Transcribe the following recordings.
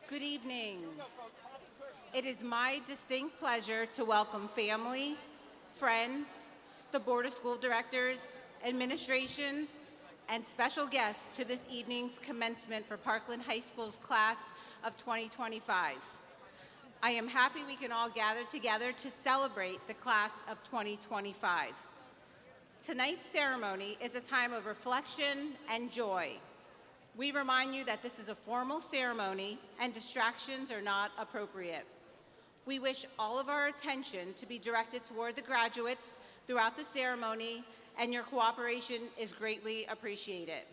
Good evening. It is my distinct pleasure to welcome family, friends, the Board of School Directors, administrations, and special guests to this evening's commencement for Parkland High School's class of 2025. I am happy we can all gather together to celebrate the class of 2025. Tonight's ceremony is a time of reflection and joy. We remind you that this is a formal ceremony and distractions are not appropriate. We wish all of our attention to be directed toward the graduates throughout the ceremony, and your cooperation is greatly appreciated.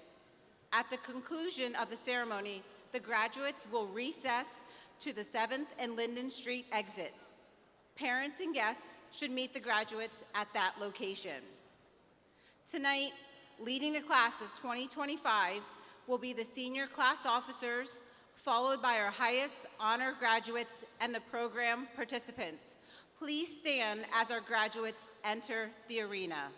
At the conclusion of the ceremony, the graduates will recess to the 7th and Linden Street exit. Parents and guests should meet the graduates at that location. Tonight, leading the class of 2025 will be the senior class officers, followed by our highest honor graduates and the program participants. Please stand as our graduates enter the arena.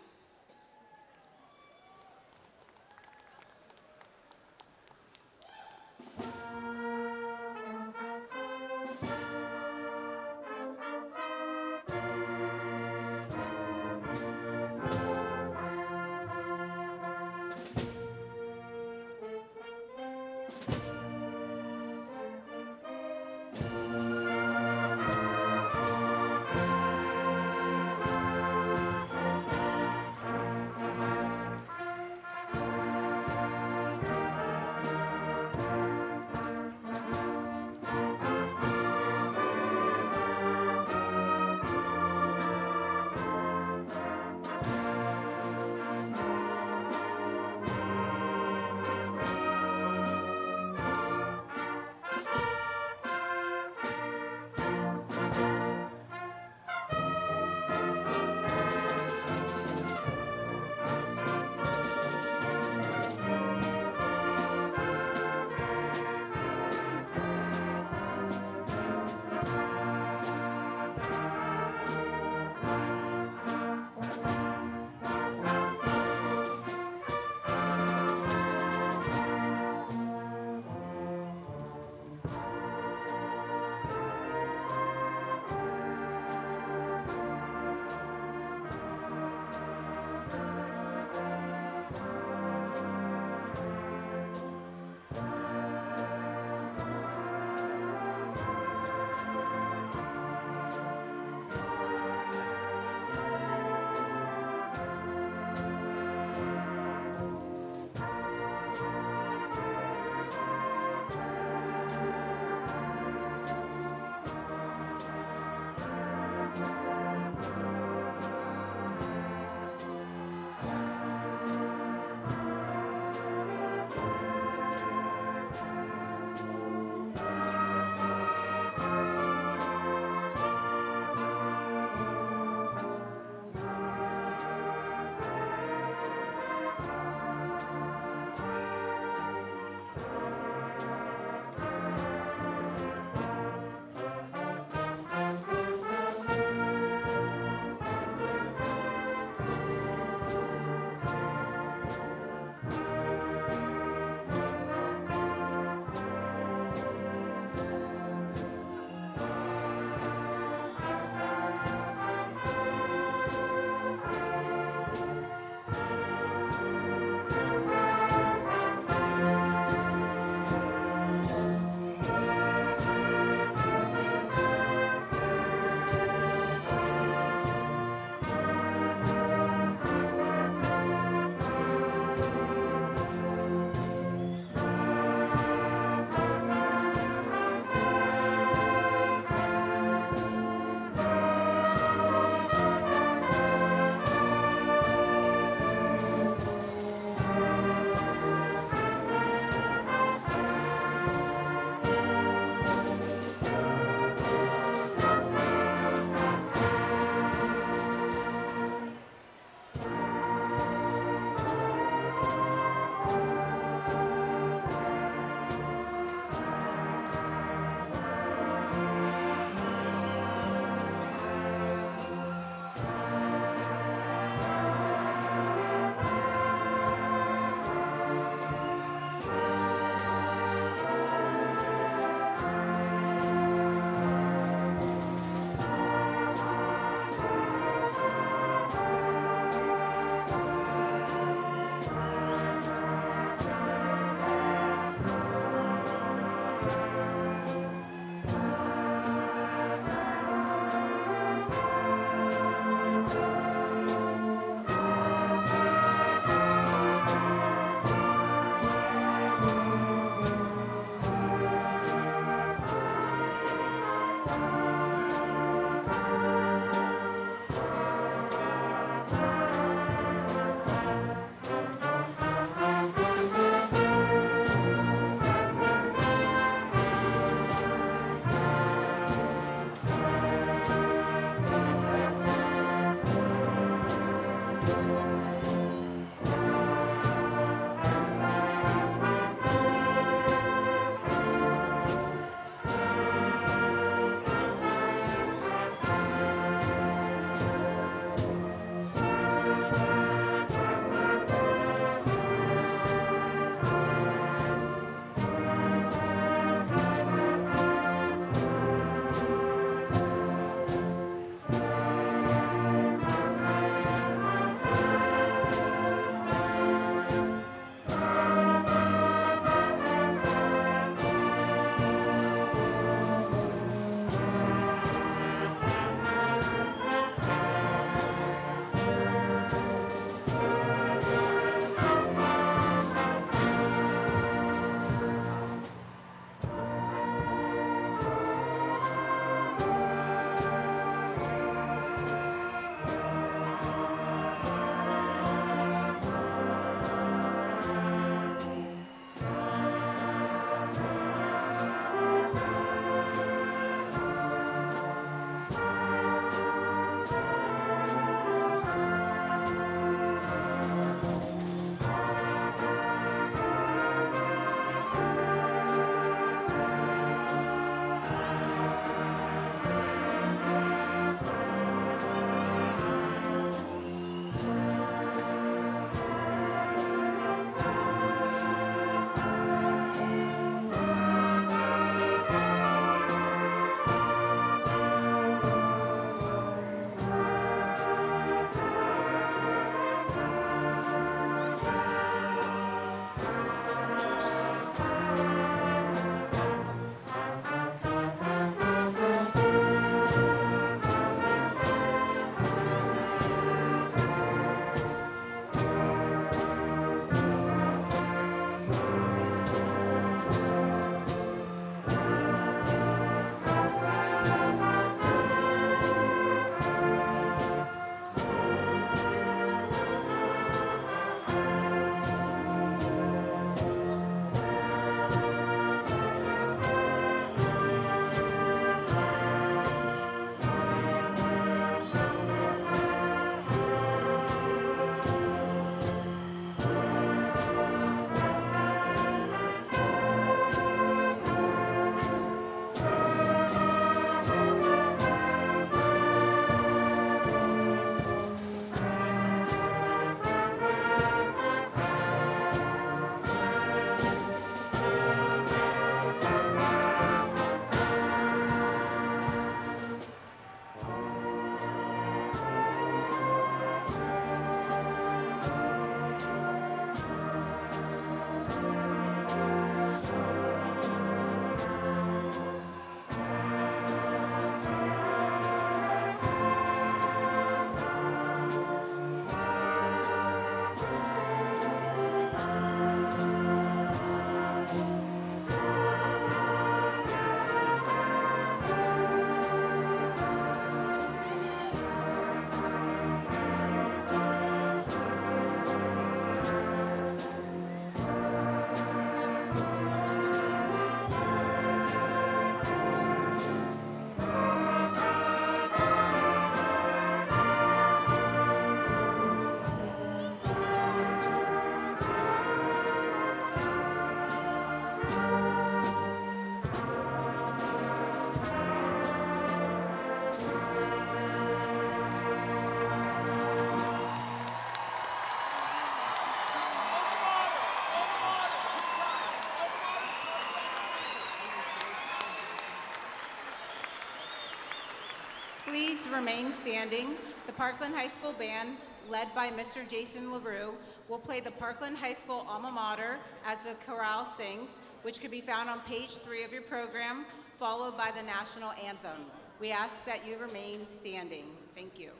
please remain standing. The Parkland High School Band, led by Mr. Jason LaRue, will play the Parkland High School alma mater as the chorale sings, which can be found on page 3 of your program, followed by the national anthem. We ask that you remain standing. Thank you.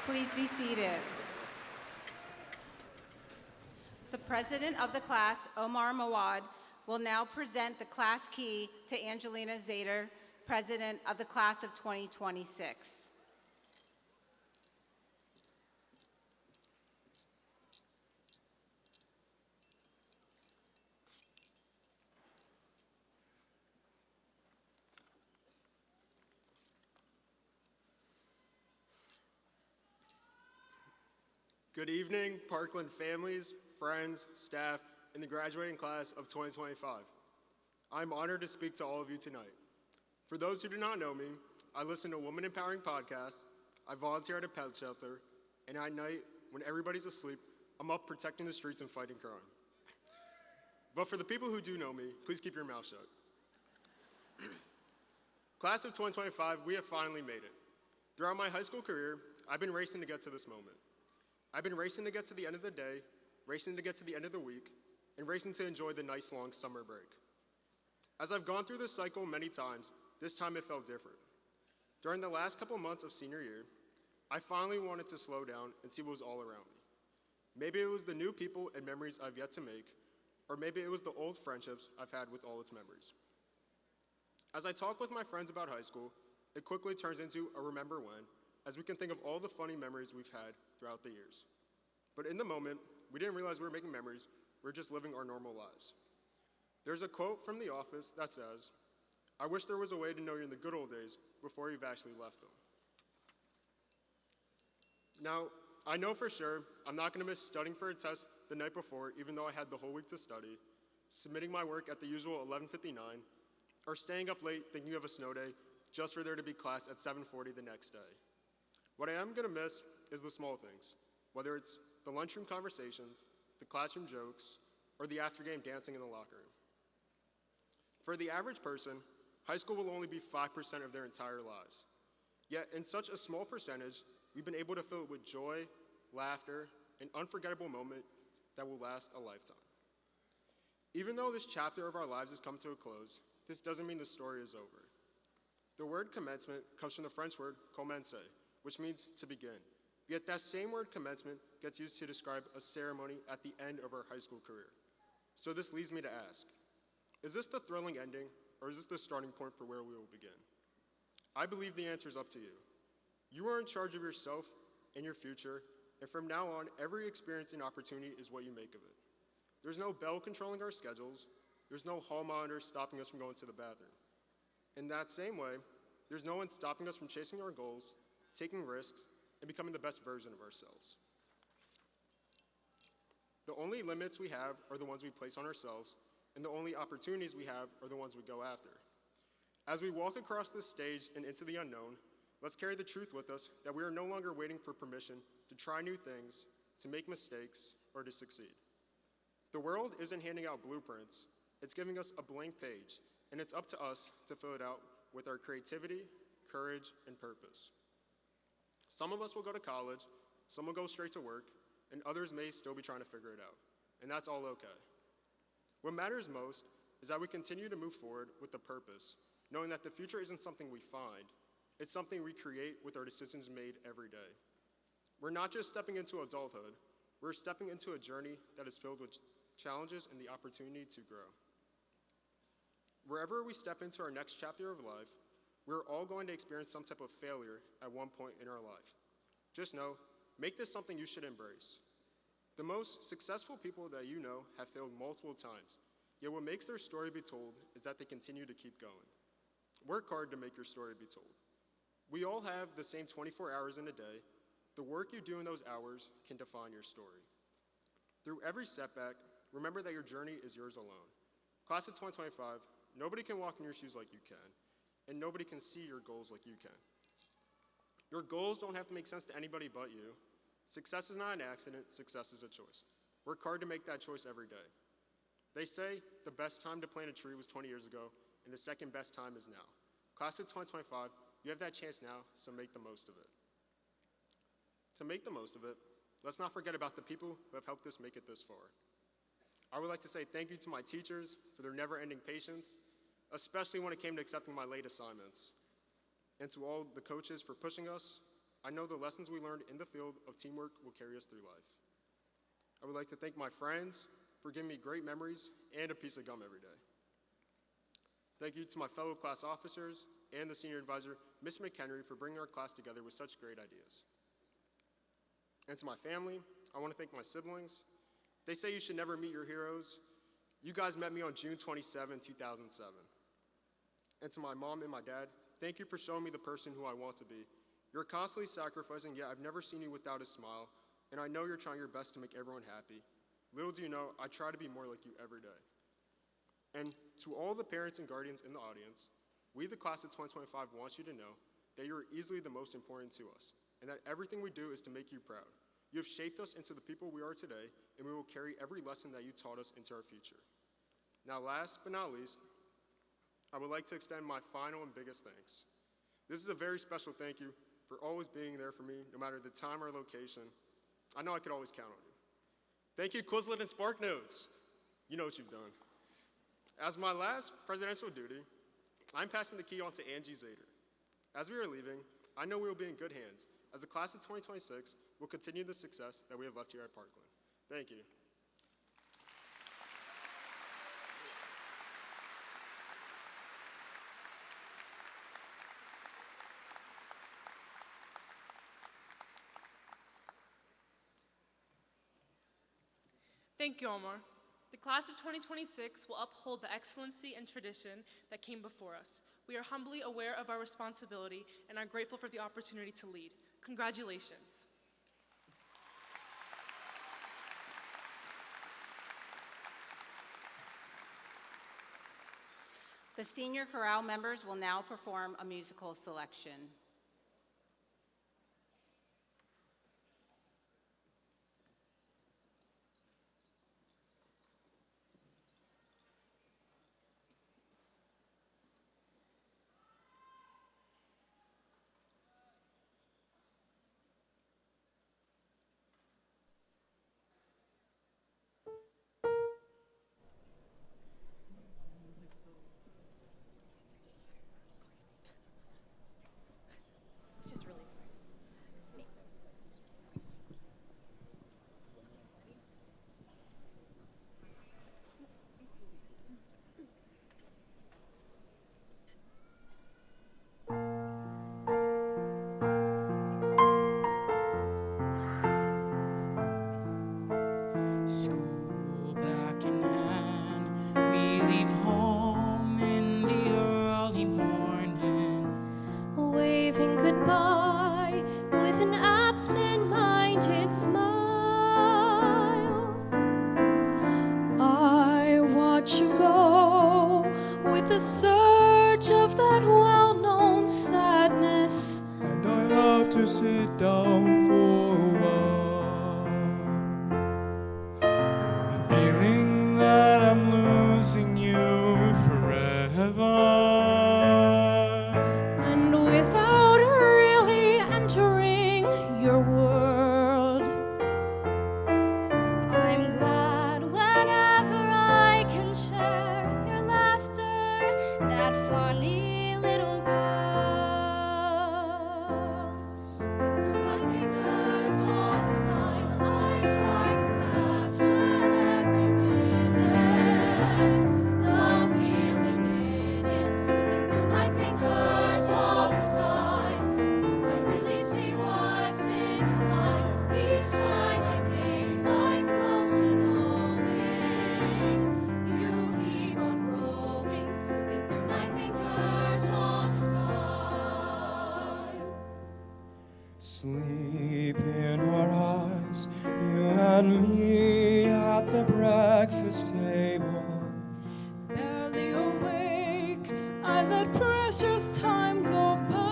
Please be seated. The president of the class, Omar Mawad, will now present the class key to Angelina Zader, president of the class of 2026. Good evening, Parkland families, friends, staff, and the graduating class of 2025. I'm honored to speak to all of you tonight. For those who do not know me, I listen to women empowering podcasts, I volunteer at a pet shelter, and at night, when everybody's asleep, I'm up protecting the streets and fighting crime. But for the people who do know me, please keep your mouth shut. Class of 2025, we have finally made it. Throughout my high school career, I've been racing to get to this moment. I've been racing to get to the end of the day, racing to get to the end of the week, and racing to enjoy the nice long summer break. As I've gone through this cycle many times, this time it felt different. During the last couple months of senior year, I finally wanted to slow down and see what was all around me. Maybe it was the new people and memories I've yet to make, or maybe it was the old friendships I've had with all its members. As I talk with my friends about high school, it quickly turns into a remember when, as we can think of all the funny memories we've had throughout the years. But in the moment, we didn't realize we were making memories, we were just living our normal lives. There's a quote from The Office that says, "I wish there was a way to know you in the good old days before you've actually left them." Now, I know for sure I'm not going to miss studying for a test the night before, even though I had the whole week to study, submitting my work at the usual 11:59, or staying up late thinking of a snow day just for there to be class at 7:40 the next day. What I am going to miss is the small things, whether it's the lunchroom conversations, the classroom jokes, or the after-game dancing in the locker room. For the average person, high school will only be 5% of their entire lives. Yet, in such a small percentage, we've been able to fill it with joy, laughter, and unforgettable moment that will last a lifetime. Even though this chapter of our lives has come to a close, this doesn't mean the story is over. The word commencement comes from the French word commencer, which means to begin. Yet that same word commencement gets used to describe a ceremony at the end of our high school career. So this leads me to ask, is this the thrilling ending, or is this the starting point for where we will begin? I believe the answer is up to you. You are in charge of yourself and your future, and from now on, every experience and opportunity is what you make of it. There's no bell controlling our schedules. There's no hall monitor stopping us from going to the bathroom. In that same way, there's no one stopping us from chasing our goals, taking risks, and becoming the best version of ourselves. The only limits we have are the ones we place on ourselves, and the only opportunities we have are the ones we go after. As we walk across this stage and into the unknown, let's carry the truth with us that we are no longer waiting for permission to try new things, to make mistakes, or to succeed. The world isn't handing out blueprints, it's giving us a blank page, and it's up to us to fill it out with our creativity, courage, and purpose. Some of us will go to college, some will go straight to work, and others may still be trying to figure it out, and that's all okay. What matters most is that we continue to move forward with a purpose, knowing that the future isn't something we find, it's something we create with our decisions made every day. We're not just stepping into adulthood, we're stepping into a journey that is filled with challenges and the opportunity to grow. Wherever we step into our next chapter of life, we're all going to experience some type of failure at one point in our life. Just know, make this something you should embrace. The most successful people that you know have failed multiple times, yet what makes their story be told is that they continue to keep going. Work hard to make your story be told. We all have the same 24 hours in a day. The work you do in those hours can define your story. Through every setback, remember that your journey is yours alone. Class of 2025, nobody can walk in your shoes like you can, and nobody can see your goals like you can. Your goals don't have to make sense to anybody but you. Success is not an accident, success is a choice. Work hard to make that choice every day. They say the best time to plant a tree was 20 years ago, and the second best time is now. Class of 2025, you have that chance now, so make the most of it. To make the most of it, let's not forget about the people who have helped us make it this far. I would like to say thank you to my teachers for their never-ending patience, especially when it came to accepting my late assignments. And to all the coaches for pushing us, I know the lessons we learned in the field of teamwork will carry us through life. I would like to thank my friends for giving me great memories and a piece of gum every day. Thank you to my fellow class officers and the senior advisor, Ms. McHenry, for bringing our class together with such great ideas. And to my family, I want to thank my siblings. They say you should never meet your heroes. You guys met me on June 27, 2007. And to my mom and my dad, thank you for showing me the person who I want to be. You're constantly sacrificing, yet I've never seen you without a smile, and I know you're trying your best to make everyone happy. Little do you know, I try to be more like you every day. And to all the parents and guardians in the audience, we, the class of 2025, want you to know that you are easily the most important to us, and that everything we do is to make you proud. You have shaped us into the people we are today, and we will carry every lesson that you taught us into our future. Now, last but not least, I would like to extend my final and biggest thanks. This is a very special thank you for always being there for me, no matter the time or location. I know I could always count on you. Thank you, Quizlet and Spark Notes. You know what you've done. As my last presidential duty, I'm passing the key on to Angie Zader. As we are leaving, I know we will be in good hands, as the class of 2026 will continue the success that we have left here at Parkland. Thank you. Thank you, Omar. The class of 2026 will uphold the excellency and tradition that came before us. We are humbly aware of our responsibility and are grateful for the opportunity to lead. Congratulations. The senior chorale members will now perform a musical selection. School back in hand, we leave home in the early morning, waving goodbye with an absent-minded smile. I watch you go with a surge of that well-known sadness, and I have to sit down for a while. The feeling that I'm losing you forever, and without really entering your world, I'm glad whenever I can share your laughter, that funny little girl. Through my fingers all the time, I try to capture every minute, the feeling in it, slipping through my fingers all the time. Do I really see what's in your mind? Each time I think I'm close to knowing, you keep on growing, slipping through my fingers all the time. sleep in our eyes, you and me at the breakfast table. barely awake, I let precious time go by.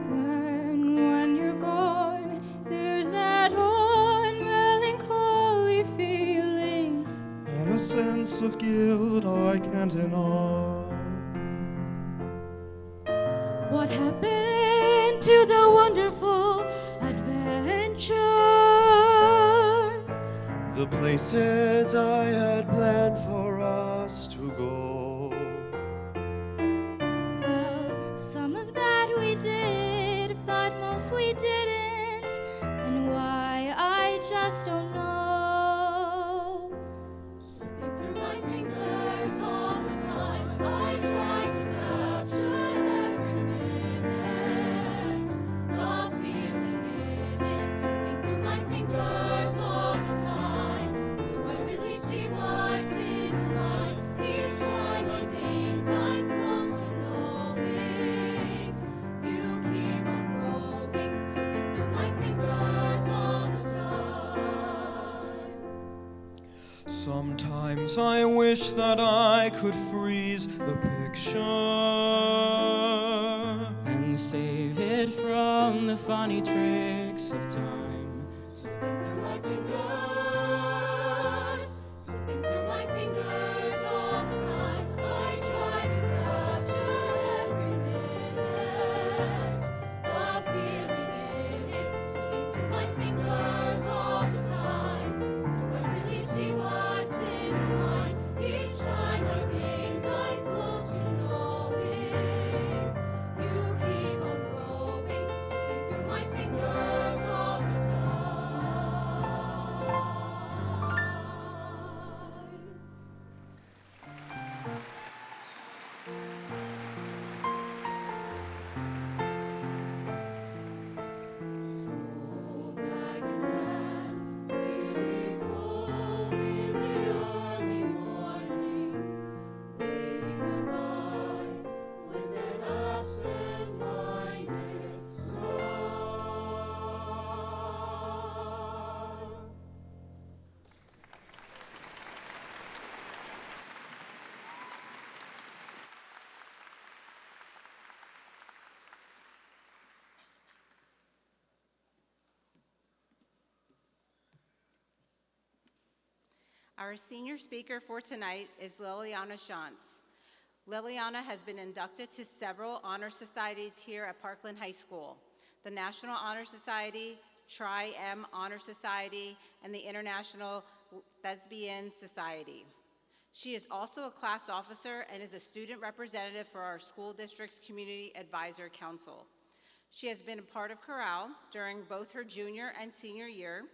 Then when you're gone, there's that odd melancholy feeling. And a sense of guilt I can't deny. What happened to the wonderful adventure? The places I had planned for us to go. Well, some of that we did, but most we didn't. And why, I just don't know. Slipping through my fingers all the time, I try to capture every minute, the feeling in it, slipping through my fingers all the time. Do I really see what's in your mind? Each time I think I'm close to knowing, you keep on growing, slipping through my fingers all the time. Sometimes I wish that I could freeze the picture and save it from the funny tricks of time. Slipping through my fingers, slipping through my fingers all the time. I try to capture every minute, the feeling in it, slipping through my fingers all the time. Do I really see what's in your mind? Each time I think I'm close to knowing, you keep on growing, slipping through my fingers all the time. Our senior speaker for tonight is Liliana Shantz. Liliana has been inducted to several honor societies here at Parkland High School: the National Honor Society, Tri-M Honor Society, and the International Lesbian Society. She is also a class officer and is a student representative for our school district's Community Advisor Council. She has been a part of chorale during both her junior and senior year.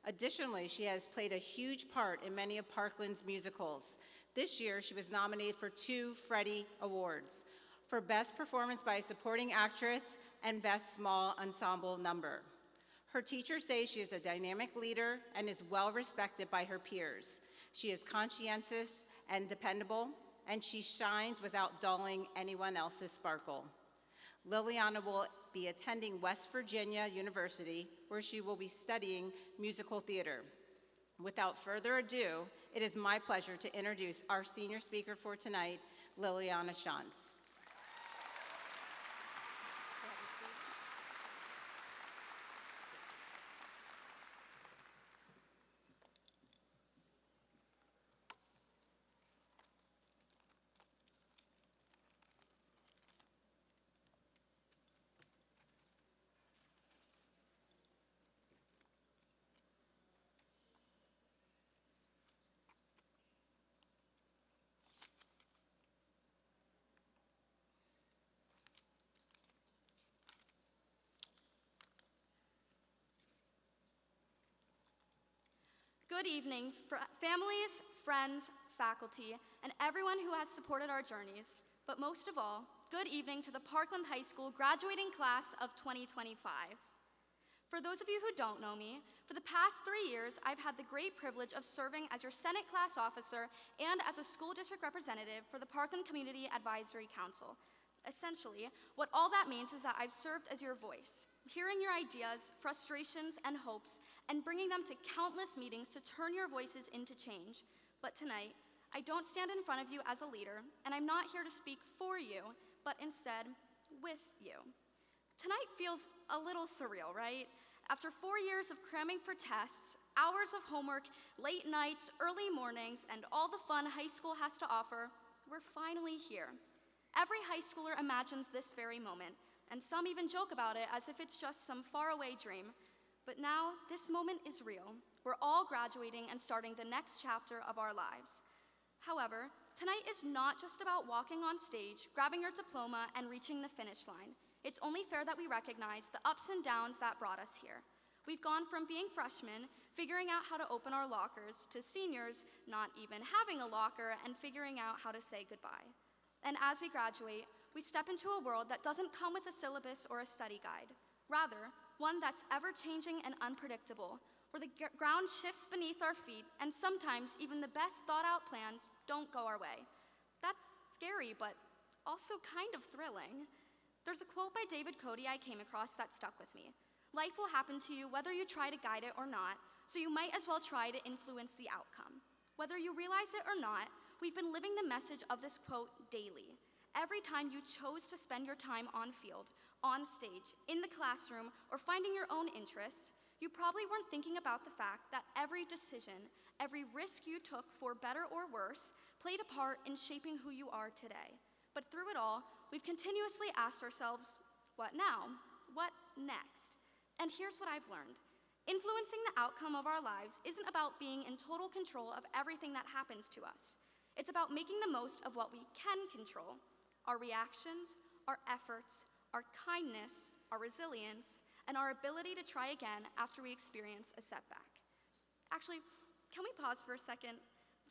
Additionally, she has played a huge part in many of Parkland's musicals. This year, she was nominated for 2 Freddie Awards for Best Performance by a Supporting Actress and Best Small Ensemble Number. Her teachers say she is a dynamic leader and is well respected by her peers. She is conscientious and dependable, and she shines without dulling anyone else's sparkle. Liliana will be attending West Virginia University, where she will be studying musical theater. Without further ado, it is my pleasure to introduce our senior speaker for tonight, Liliana Shantz. Good evening, families, friends, faculty, and everyone who has supported our journeys. But most of all, good evening to the Parkland High School graduating class of 2025. For those of you who don't know me, for the past 3 years, I've had the great privilege of serving as your Senate class officer and as a school district representative for the Parkland Community Advisory Council. Essentially, what all that means is that I've served as your voice, hearing your ideas, frustrations, and hopes, and bringing them to countless meetings to turn your voices into change. But tonight, I don't stand in front of you as a leader, and I'm not here to speak for you, but instead, with you. Tonight feels a little surreal, right? After 4 years of cramming for tests, hours of homework, late nights, early mornings, and all the fun high school has to offer, we're finally here. Every high schooler imagines this very moment, and some even joke about it as if it's just some faraway dream. But now, this moment is real. We're all graduating and starting the next chapter of our lives. However, tonight is not just about walking on stage, grabbing your diploma, and reaching the finish line. It's only fair that we recognize the ups and downs that brought us here. We've gone from being freshmen, figuring out how to open our lockers, to seniors not even having a locker and figuring out how to say goodbye. And as we graduate, we step into a world that doesn't come with a syllabus or a study guide. Rather, one that's ever-changing and unpredictable, where the ground shifts beneath our feet, and sometimes even the best thought-out plans don't go our way. That's scary, but also kind of thrilling. There's a quote by David Cody I came across that stuck with me. Life will happen to you whether you try to guide it or not, so you might as well try to influence the outcome. Whether you realize it or not, we've been living the message of this quote daily. Every time you chose to spend your time on field, on stage, in the classroom, or finding your own interests, you probably weren't thinking about the fact that every decision, every risk you took for better or worse, played a part in shaping who you are today. But through it all, we've continuously asked ourselves, what now? What next? And here's what I've learned. Influencing the outcome of our lives isn't about being in total control of everything that happens to us. It's about making the most of what we can control: our reactions, our efforts, our kindness, our resilience, and our ability to try again after we experience a setback. Actually, can we pause for a second?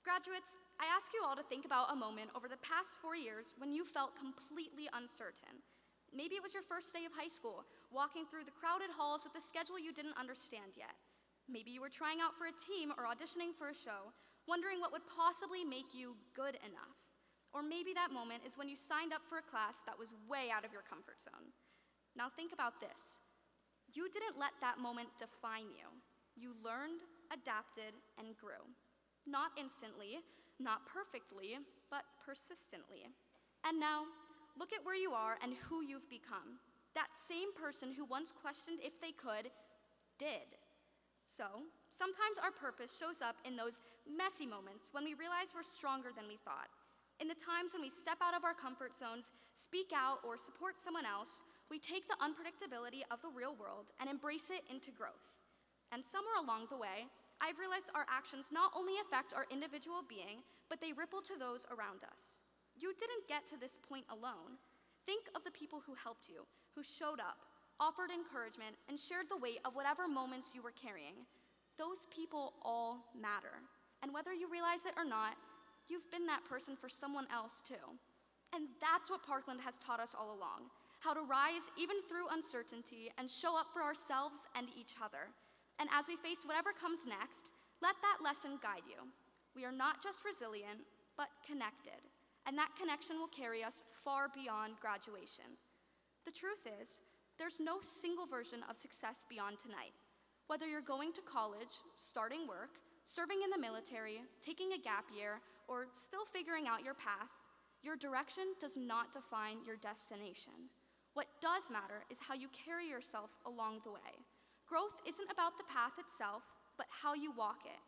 Graduates, I ask you all to think about a moment over the past 4 years when you felt completely uncertain. Maybe it was your first day of high school, walking through the crowded halls with a schedule you didn't understand yet. Maybe you were trying out for a team or auditioning for a show, wondering what would possibly make you good enough. Or maybe that moment is when you signed up for a class that was way out of your comfort zone. Now think about this. You didn't let that moment define you. You learned, adapted, and grew. Not instantly, not perfectly, but persistently. And now, look at where you are and who you've become. That same person who once questioned if they could, did. So, Sometimes our purpose shows up in those messy moments when we realize we're stronger than we thought. In the times when we step out of our comfort zones, speak out, or support someone else, we take the unpredictability of the real world and embrace it into growth. And somewhere along the way, I've realized our actions not only affect our individual being, but they ripple to those around us. You didn't get to this point alone. Think of the people who helped you, who showed up, offered encouragement, and shared the weight of whatever moments you were carrying. Those people all matter. And whether you realize it or not, you've been that person for someone else too. And that's what Parkland has taught us all along, how to rise even through uncertainty and show up for ourselves and each other. And as we face whatever comes next, let that lesson guide you. We are not just resilient, but connected. And that connection will carry us far beyond graduation. The truth is, there's no single version of success beyond tonight. Whether you're going to college, starting work, serving in the military, taking a gap year, or still figuring out your path, your direction does not define your destination. What does matter is how you carry yourself along the way. Growth isn't about the path itself, but how you walk it.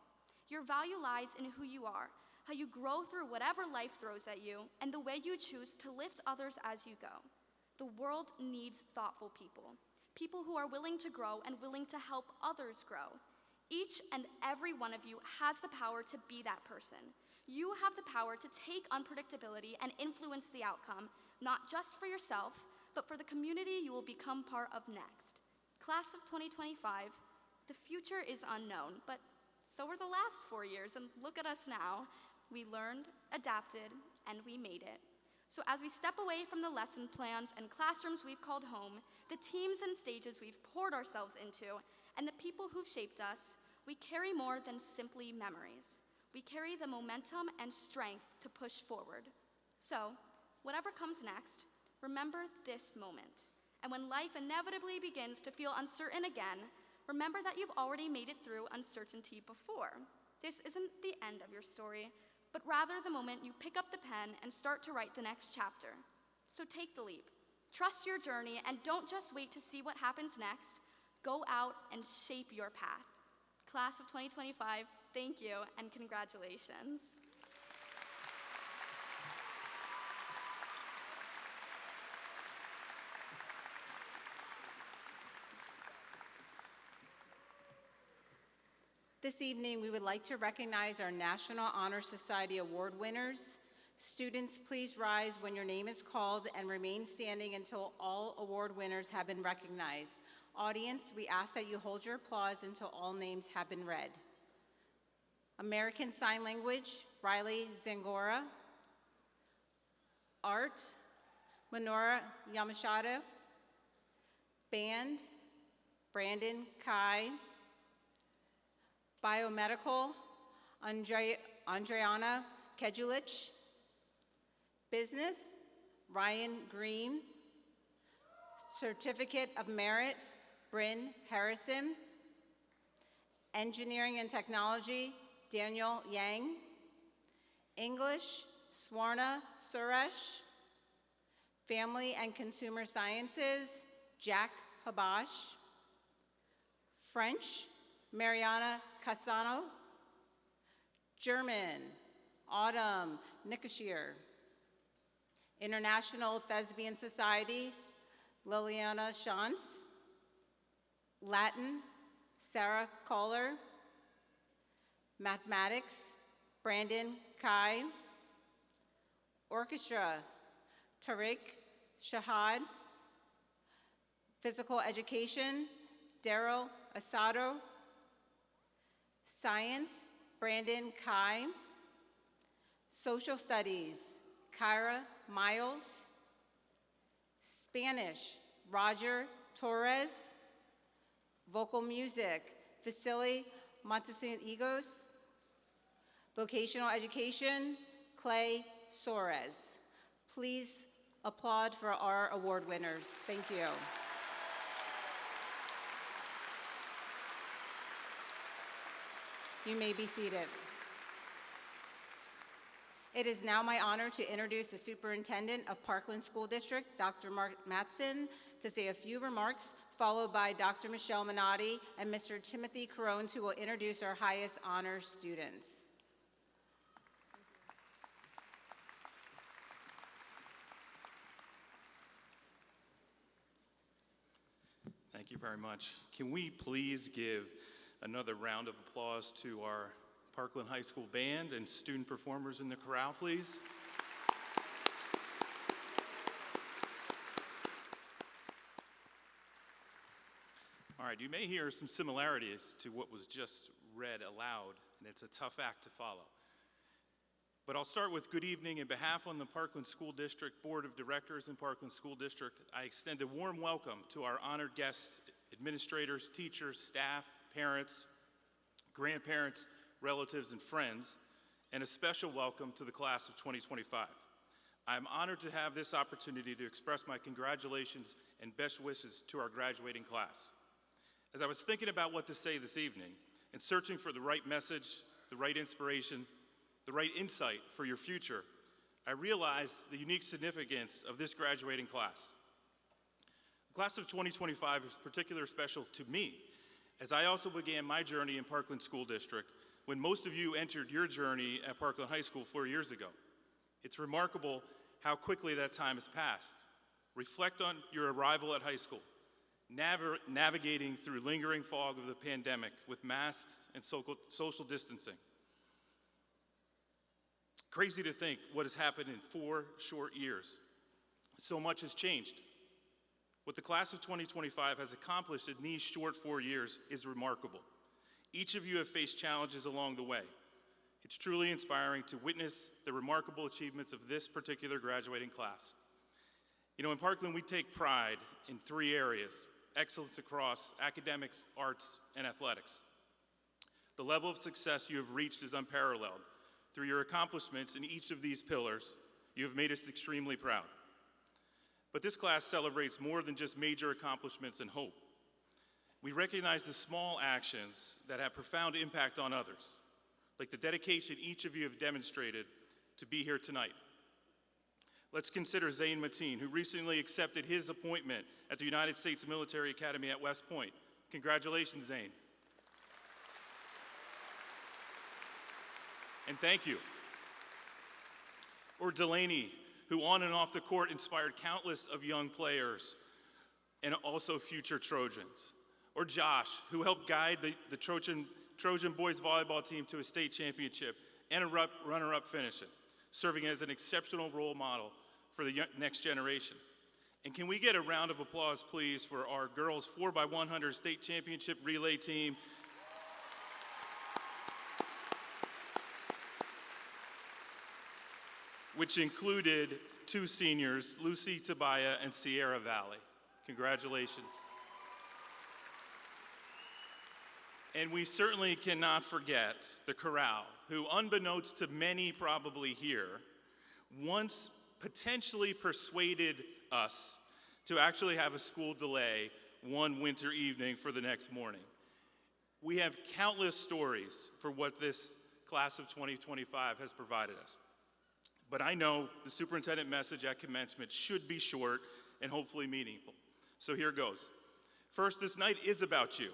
Your value lies in who you are, how you grow through whatever life throws at you, and the way you choose to lift others as you go. The world needs thoughtful people, people who are willing to grow and willing to help others grow. Each and every one of you has the power to be that person. You have the power to take unpredictability and influence the outcome, not just for yourself, but for the community you will become part of next. Class of 2025, the future is unknown, but so were the last 4 years, and look at us now. We learned, adapted, and we made it. So as we step away from the lesson plans and classrooms we've called home, the teams and stages we've poured ourselves into, and the people who've shaped us, we carry more than simply memories. We carry the momentum and strength to push forward. So, whatever comes next, remember this moment. And when life inevitably begins to feel uncertain again, remember that you've already made it through uncertainty before. This isn't the end of your story, but rather the moment you pick up the pen and start to write the next chapter. So take the leap. Trust your journey and don't just wait to see what happens next. Go out and shape your path. Class of 2025, thank you and congratulations. This evening, we would like to recognize our National Honor Society Award winners. Students, please rise when your name is called and remain standing until all award winners have been recognized. Audience, we ask that you hold your applause until all names have been read. American Sign Language, Riley Zangora. Art, Minora Yamashita. Band, Brandon Kai. Biomedical, Andreana Kejulich. Business, Ryan Green. Certificate of Merit, Bryn Harrison. Engineering and Technology, Daniel Yang. English, Swarna Suresh. Family and Consumer Sciences, Jack Habash. French, Mariana Castano. German, Autumn Nikashir. International Thespian Society, Liliana Shantz. Latin, Sarah Kohler. Mathematics, Brandon Kai. Orchestra, Tariq Shahad. Physical Education, Daryl Asado. Science, Brandon Kai. Social Studies, Kyra Miles. Spanish, Roger Torres. Vocal Music, Vasily Montesinos. Vocational Education, Clay Soares. Please applaud for our award winners. Thank you. You may be seated. It is now my honor to introduce the Superintendent of Parkland School District, Dr. Mark Matson, to say a few remarks, followed by Dr. Michelle Minotti and Mr. Timothy Carones, who will introduce our highest honor students. Thank you very much. Can we please give another round of applause to our Parkland High School band and student performers in the chorale, please? All right, you may hear some similarities to what was just read aloud, and it's a tough act to follow. But I'll start with good evening. In behalf on the Parkland School District Board of Directors and Parkland School District, I extend a warm welcome to our honored guests, administrators, teachers, staff, parents, grandparents, relatives, and friends, and a special welcome to the class of 2025. I am honored to have this opportunity to express my congratulations and best wishes to our graduating class. As I was thinking about what to say this evening and searching for the right message, the right inspiration, the right insight for your future, I realized the unique significance of this graduating class. The class of 2025 is particularly special to me, as I also began my journey in Parkland School District when most of you entered your journey at Parkland High School 4 years ago. It's remarkable how quickly that time has passed. Reflect on your arrival at high school, navigating through lingering fog of the pandemic with masks and social distancing. Crazy to think what has happened in 4 short years. So much has changed. What the class of 2025 has accomplished in these short 4 years is remarkable. Each of you have faced challenges along the way. It's truly inspiring to witness the remarkable achievements of this particular graduating class. You know, in Parkland, we take pride in 3 areas: excellence across academics, arts, and athletics. The level of success you have reached is unparalleled. Through your accomplishments in each of these pillars, you have made us extremely proud. But this class celebrates more than just major accomplishments and hope. We recognize the small actions that have profound impact on others, like the dedication each of you have demonstrated to be here tonight. Let's consider Zane Mateen, who recently accepted his appointment at the United States Military Academy at West Point. Congratulations, Zane. And thank you. Or Delaney, who on and off the court inspired countless of young players and also future Trojans. Or Josh, who helped guide the Trojan boys volleyball team to a state championship and a runner-up finish, serving as an exceptional role model for the next generation. And can we get a round of applause, please, for our girls 4x100 state championship relay team, which included 2 seniors, Lucy Tabaya and Sierra Valley. Congratulations. And we certainly cannot forget the chorale, who, unbeknownst to many probably here, once potentially persuaded us to actually have a school delay one winter evening for the next morning. We have countless stories for what this class of 2025 has provided us. But I know the superintendent message at commencement should be short and hopefully meaningful. So here goes. First, this night is about you.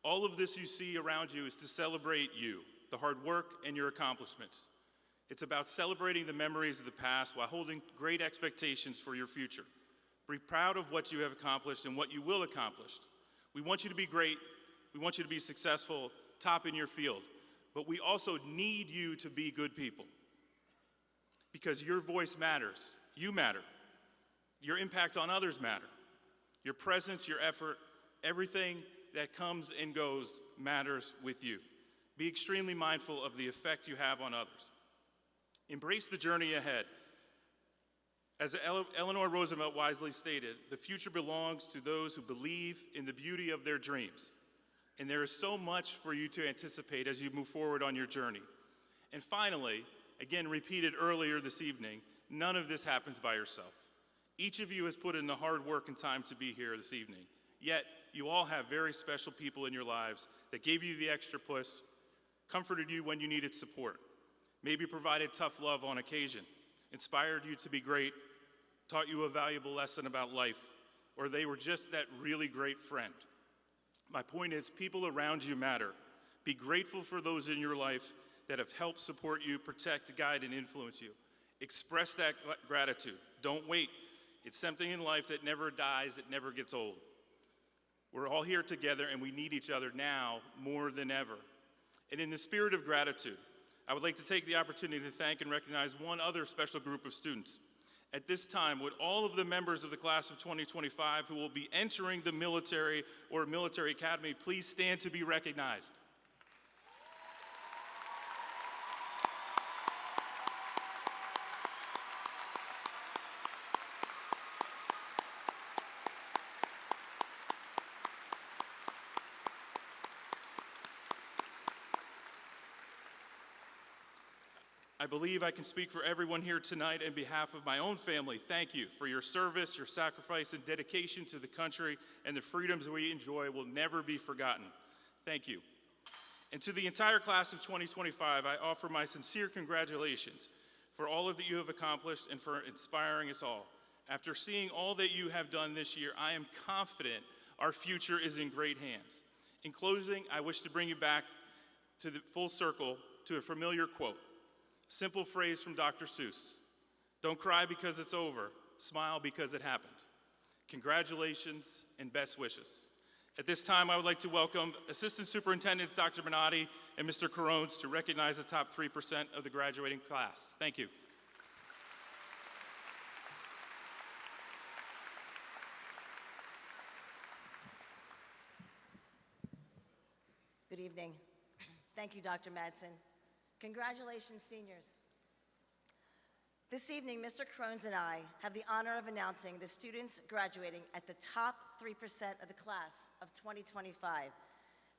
All of this you see around you is to celebrate you, the hard work and your accomplishments. It's about celebrating the memories of the past while holding great expectations for your future. Be proud of what you have accomplished and what you will accomplish. We want you to be great. We want you to be successful, top in your field. But we also need you to be good people. Because your voice matters. You matter. Your impact on others matter. Your presence, your effort, everything that comes and goes matters with you. Be extremely mindful of the effect you have on others. Embrace the journey ahead. As Eleanor Roosevelt wisely stated, the future belongs to those who believe in the beauty of their dreams. And there is so much for you to anticipate as you move forward on your journey. And finally, again repeated earlier this evening, none of this happens by yourself. Each of you has put in the hard work and time to be here this evening. Yet, you all have very special people in your lives that gave you the extra push, comforted you when you needed support. maybe provided tough love on occasion, inspired you to be great, taught you a valuable lesson about life, or they were just that really great friend. My point is, people around you matter. Be grateful for those in your life that have helped support you, protect, guide, and influence you. Express that gratitude. Don't wait. It's something in life that never dies, it never gets old. We're all here together and we need each other now more than ever. And in the spirit of gratitude, I would like to take the opportunity to thank and recognize one other special group of students. At this time, would all of the members of the class of 2025 who will be entering the military or military academy please stand to be recognized? I believe I can speak for everyone here tonight on behalf of my own family. Thank you for your service, your sacrifice, and dedication to the country, and the freedoms we enjoy will never be forgotten. Thank you. And to the entire class of 2025, I offer my sincere congratulations for all of that you have accomplished and for inspiring us all. After seeing all that you have done this year, I am confident our future is in great hands. In closing, I wish to bring you back to the full circle to a familiar quote. Simple phrase from Dr. Seuss. Don't cry because it's over, smile because it happened. Congratulations and best wishes. At this time, I would like to welcome Assistant Superintendents Dr. Minotti and Mr. Carones to recognize the top 3% of the graduating class. Thank you. Good evening. Thank you, Dr. Madsen. Congratulations, seniors. This evening, Mr. Carones and I have the honor of announcing the students graduating at the top 3% of the class of 2025,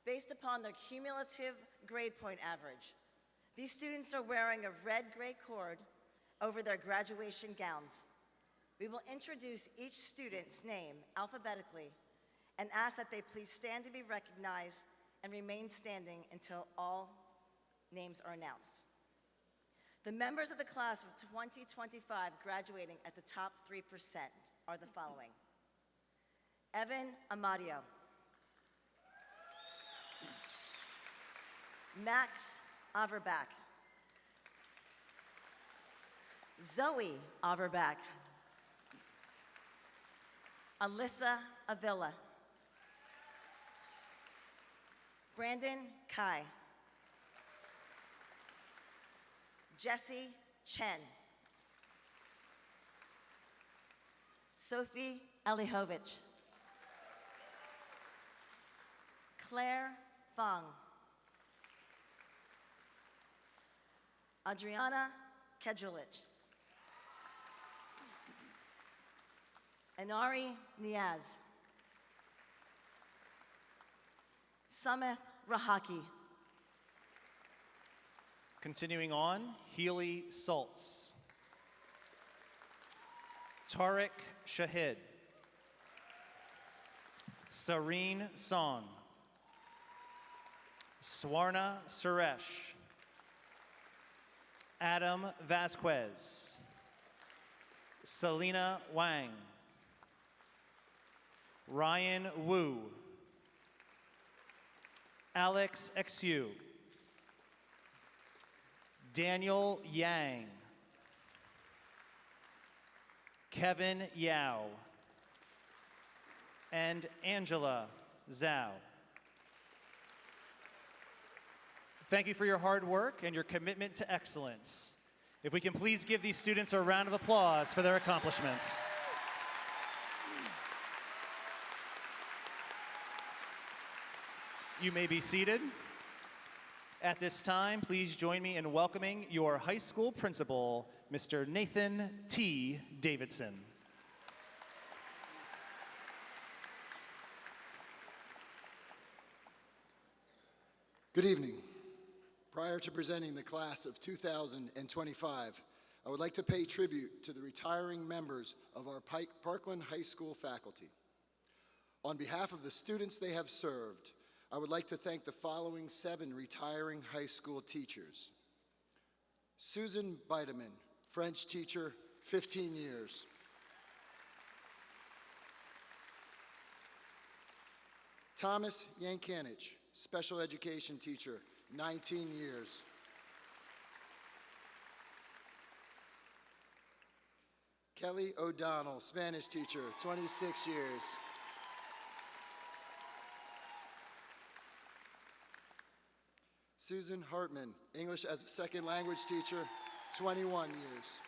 based upon their cumulative grade point average. These students are wearing a red-gray cord over their graduation gowns. We will introduce each student's name alphabetically and ask that they please stand to be recognized and remain standing until all names are announced. The members of the class of 2025 graduating at the top 3% are the following: Evan Amadio, Max Averbach, Zoe Averbach, Alyssa Avila, Brandon Kai, Jesse Chen, Sophie Elihovich, Claire Fong, Adriana Kedrulich, Anari Niaz, Sameth Rahaki. Continuing on, Healy Saltz, Tariq Shahid, Sareen Song, Swarna Suresh, Adam Vasquez, Selena Wang, Ryan Wu, Alex Xu, Daniel Yang, Kevin Yao, and Angela Zhao. Thank you for your hard work and your commitment to excellence. If we can please give these students a round of applause for their accomplishments. You may be seated. At this time, please join me in welcoming your high school principal, Mr. Nathan T. Davidson. Good evening. Prior to presenting the class of 2025, I would like to pay tribute to the retiring members of our Parkland High School faculty. On behalf of the students they have served, I would like to thank the following 7 retiring high school teachers: Susan Bideman, French teacher, 15 years. Thomas Yankanich, special education teacher, 19 years. Kelly O'Donnell, Spanish teacher, 26 years. Susan Hartman, English as a second language teacher, 21 years.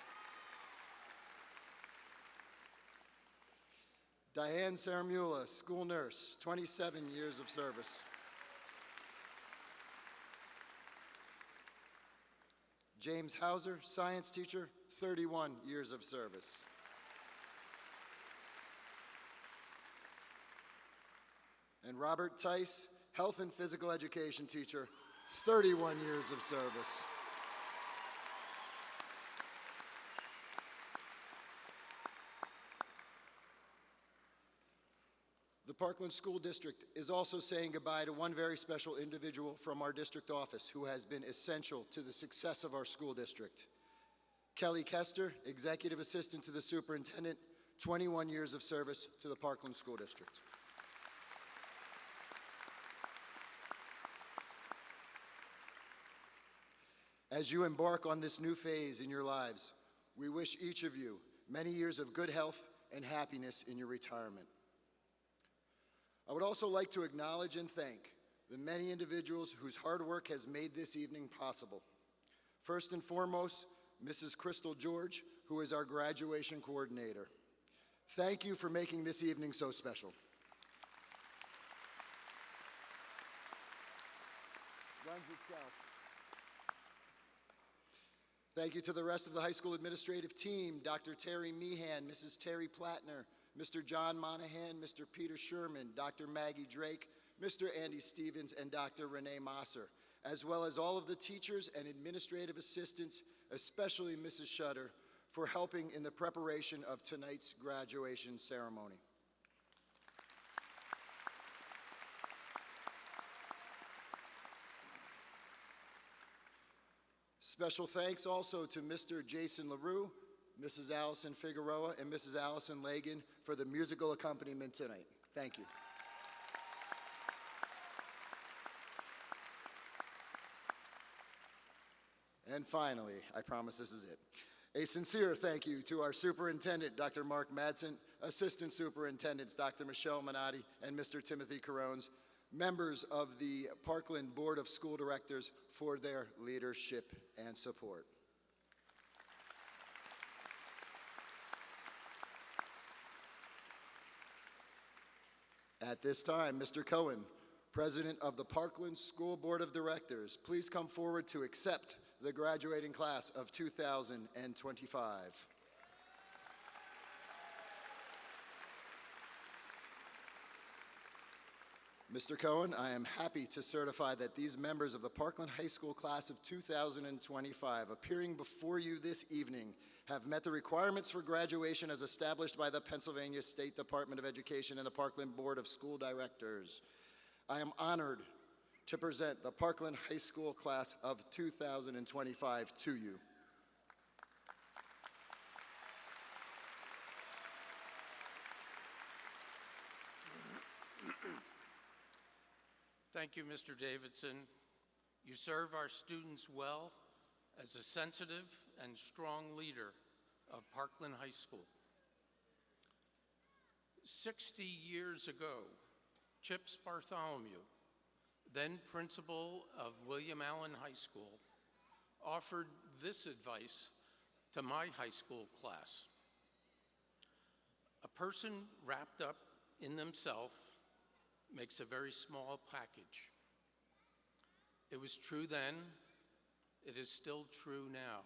Diane Saramula, school nurse, 27 years of service. James Hauser, science teacher, 31 years of service. And Robert Tice, health and physical education teacher, 31 years of service. The Parkland School District is also saying goodbye to one very special individual from our district office who has been essential to the success of our school district. Kelly Kester, Executive Assistant to the Superintendent, 21 years of service to the Parkland School District. As you embark on this new phase in your lives, we wish each of you many years of good health and happiness in your retirement. I would also like to acknowledge and thank the many individuals whose hard work has made this evening possible. First and foremost, Mrs. Crystal George, who is our graduation coordinator. Thank you for making this evening so special. Runs itself. Thank you to the rest of the high school administrative team, Dr. Terry Meehan, Mrs. Terry Plattner, Mr. John Monahan, Mr. Peter Sherman, Dr. Maggie Drake, Mr. Andy Stevens, and Dr. Renee Mosser, as well as all of the teachers and administrative assistants, especially Mrs. Shutter, for helping in the preparation of tonight's graduation ceremony. Special thanks also to Mr. Jason LaRue, Mrs. Allison Figueroa, and Mrs. Allison Lagan for the musical accompaniment tonight. Thank you. And finally, I promise this is it, a sincere thank you to our Superintendent, Dr. Mark Madsen, Assistant Superintendents, Dr. Michelle Minotti and Mr. Timothy Carones, members of the Parkland Board of School Directors for their leadership and support. At this time, Mr. Cohen, President of the Parkland School Board of Directors, please come forward to accept the graduating class of 2025. Mr. Cohen, I am happy to certify that these members of the Parkland High School class of 2025 appearing before you this evening have met the requirements for graduation as established by the Pennsylvania State Department of Education and the Parkland Board of School Directors. I am honored to present the Parkland High School class of 2025 to you. Thank you, Mr. Davidson. You serve our students well as a sensitive and strong leader of Parkland High School. 60 years ago, Chips Bartholomew, then principal of William Allen High School, offered this advice to my high school class. A person wrapped up in themselves makes a very small package. It was true then, it is still true now.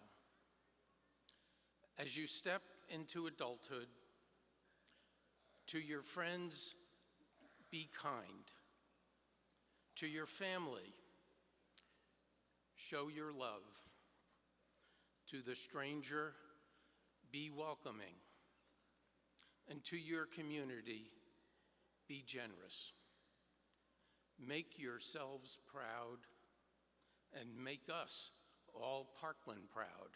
As you step into adulthood, to your friends, be kind. To your family, show your love. To the stranger, be welcoming. And to your community, be generous. Make yourselves proud and make us all Parkland proud.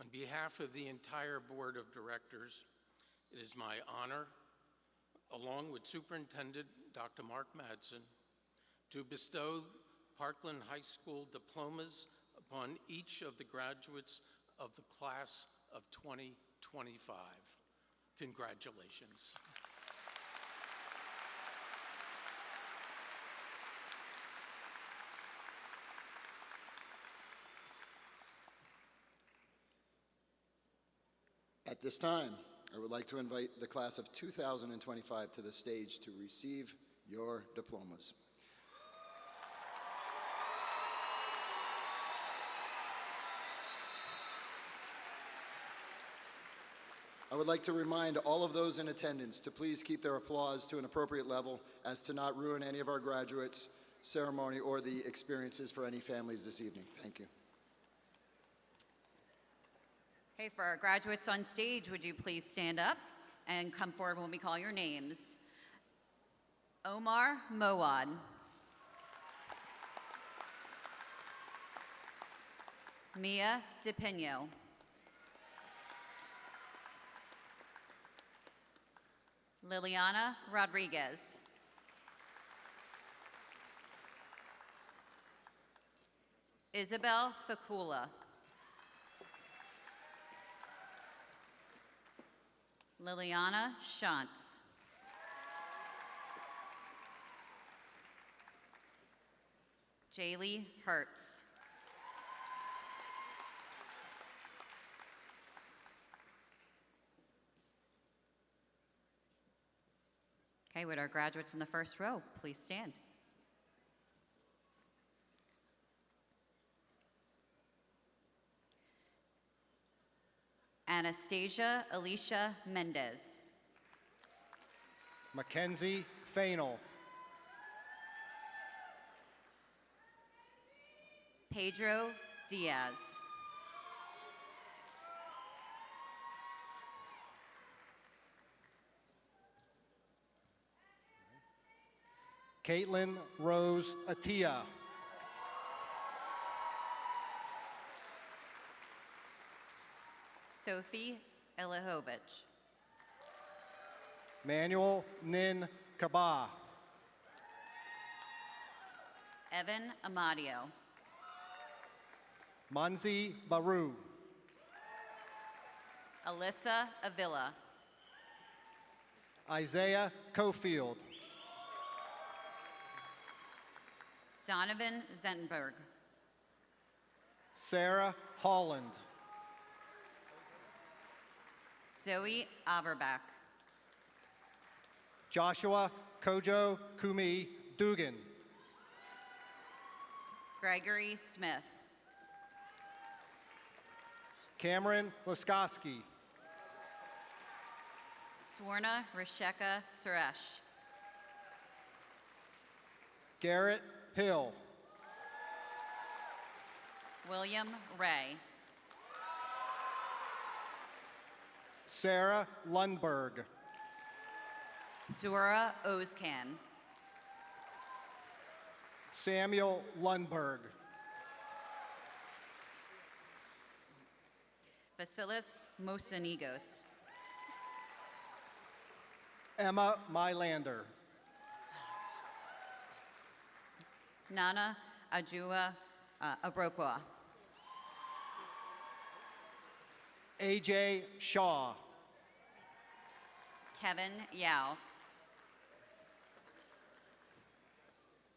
On behalf of the entire Board of Directors, it is my honor, along with Superintendent Dr. Mark Madsen, to bestow Parkland High School diplomas upon each of the graduates of the class of 2025. Congratulations. At this time, I would like to invite the class of 2025 to the stage to receive your diplomas. I would like to remind all of those in attendance to please keep their applause to an appropriate level as to not ruin any of our graduates' ceremony or the experiences for any families this evening. Thank you. Okay, for our graduates on stage, would you please stand up and come forward when we call your names? Omar Moad. Mia DePino. Liliana Rodriguez. Isabel Facula. Liliana Shantz. Jaylee Hertz. Okay, would our graduates in the first row please stand? Anastasia Alicia Mendez. Mackenzie Fainel. Pedro Diaz. Caitlin Rose Atia. Sophie Elihovich. Manuel Nin Kaba. Evan Amadio. Manzi Baru. Alyssa Avila. Isaiah Cofield. Donovan Zentenberg. Sarah Holland. Zoe Averbach. Joshua Kojo Kumi Dugan. Gregory Smith. Cameron Laskoski. Swarna Risheka Suresh. Garrett Hill. William Ray. Sarah Lundberg. Dora Ozcan. Samuel Lundberg. Vasilis Mosanigos. Emma Mylander. Nana Ajua Abrokwa. AJ Shaw. Kevin Yao.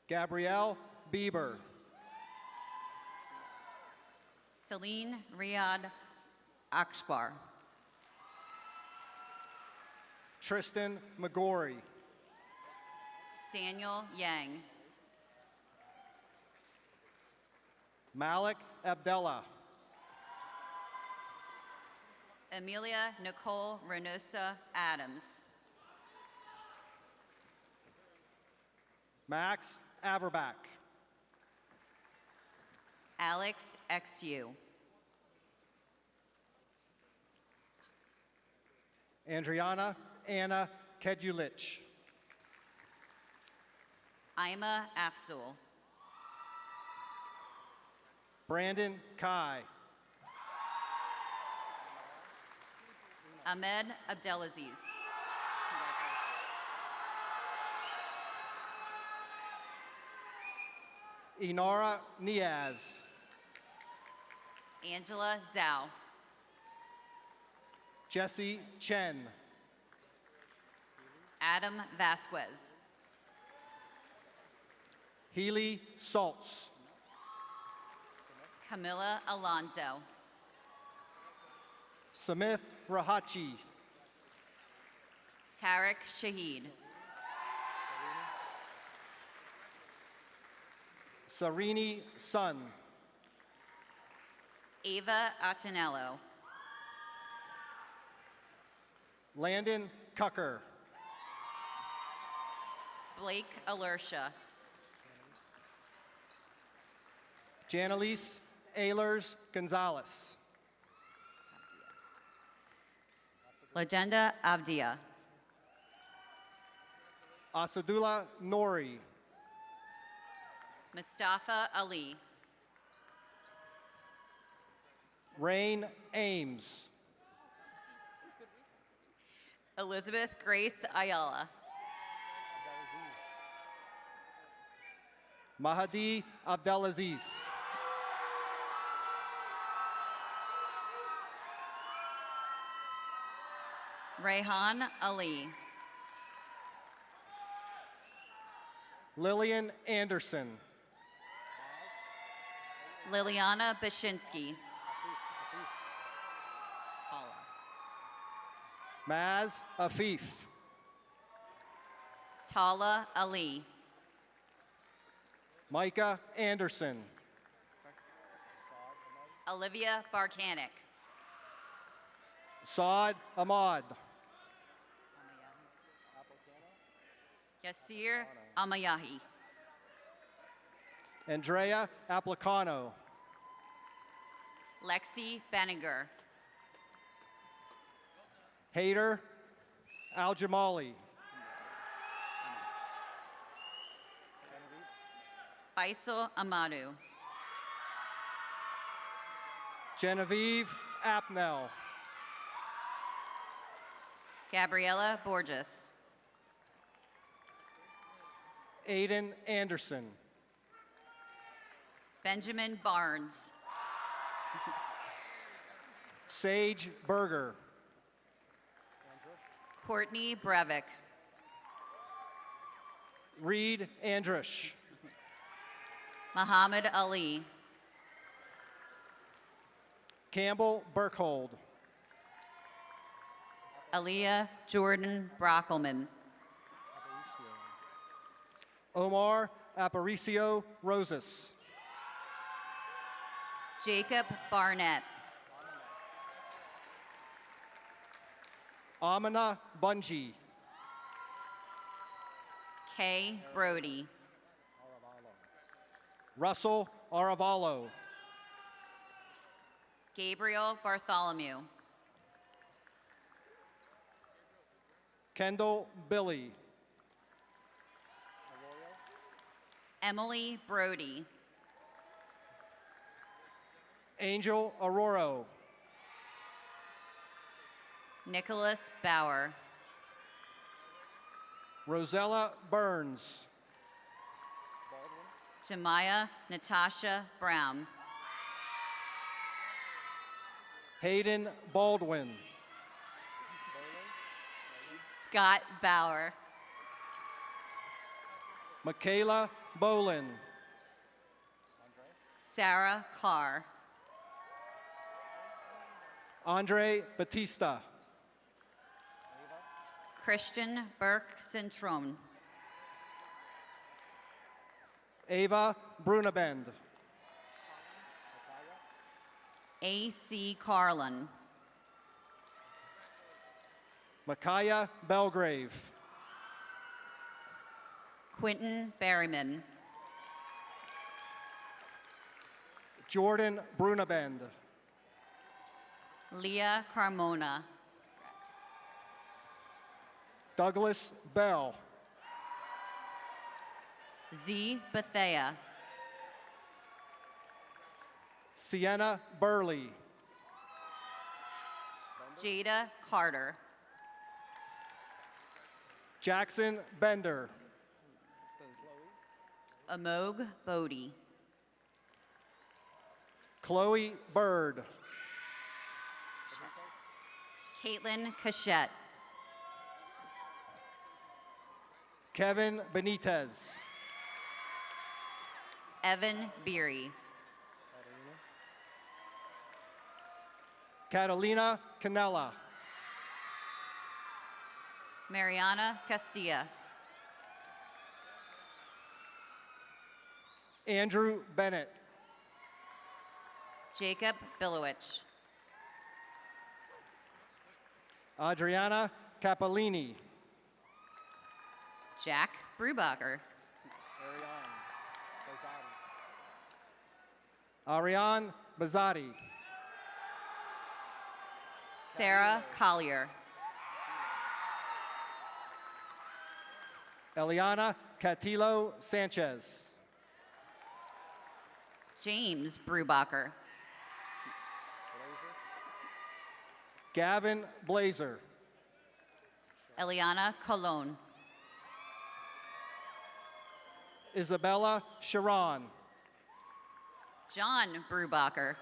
Gabrielle Bieber. Celine Riyad Akshbar. Tristan McGorry. Daniel Yang. Malik Abdallah. Amelia Nicole Reynosa Adams. Max Averbach. Alex XU. Andriana Anna Kedulich. Ima Afzul. Brandon Kai. Ahmed Abdelaziz. Inara Niaz. Angela Zhao. Jesse Chen. Adam Vasquez. Healy Saltz. Camilla Alonso. Samith Rahachi. Tarek Shahid. Sarini Sun. Ava Atenello. Landon Cucker. Blake Alertia. Janelise Ehlers Gonzalez. Legenda Avdia. Asadullah Nori. Mustafa Ali. Rain Ames. Elizabeth Grace Ayala. Mahdi Abdelaziz. Rayhan Ali. Lillian Anderson. Liliana Bashinsky. Maz Afif. Tala Ali. Micah Anderson. Olivia Barkanic. Saad Ahmad. Yasir Amayahi. Andrea Applicano. Lexi Benninger. Hader Al-Jamali. Faisal Amadu. Genevieve Apnell. Gabriela Borges. Aiden Anderson. Benjamin Barnes. Sage Berger. Courtney Brevick. Reed Andrush. Muhammad Ali. Campbell Burkhold. Aaliyah Jordan Brockelman. Omar Aparicio Rosas. Jacob Barnett. Amina Bungie. Kay Brody. Russell Aravalo. Gabriel Bartholomew. Kendall Billy. Emily Brody. Angel Aurora. Nicholas Bauer. Rosella Burns. Jemiah Natasha Brown. Hayden Baldwin. Scott Bauer. Michaela Bolin. Sarah Carr. Andre Batista. Christian Burke Centron. Ava Brunabend. A.C. Carlin. Micaiah Belgrave. Quentin Berryman. Jordan Brunabend. Leah Carmona. Douglas Bell. Z. Bethea. Sienna Burley. Jada Carter. Jackson Bender. Amog Bodie. Chloe Bird. Caitlin Cachette. Kevin Benitez. Evan Beery. Catalina Canella. Mariana Castilla. Andrew Bennett. Jacob Bilowich. Adriana Capolini. Jack Brubacher. Ariane Bazzotti. Sarah Collier. Eliana Catilo Sanchez. James Brubacher. Gavin Blazer. Eliana Colon. Isabella Sharon. John Brubacher.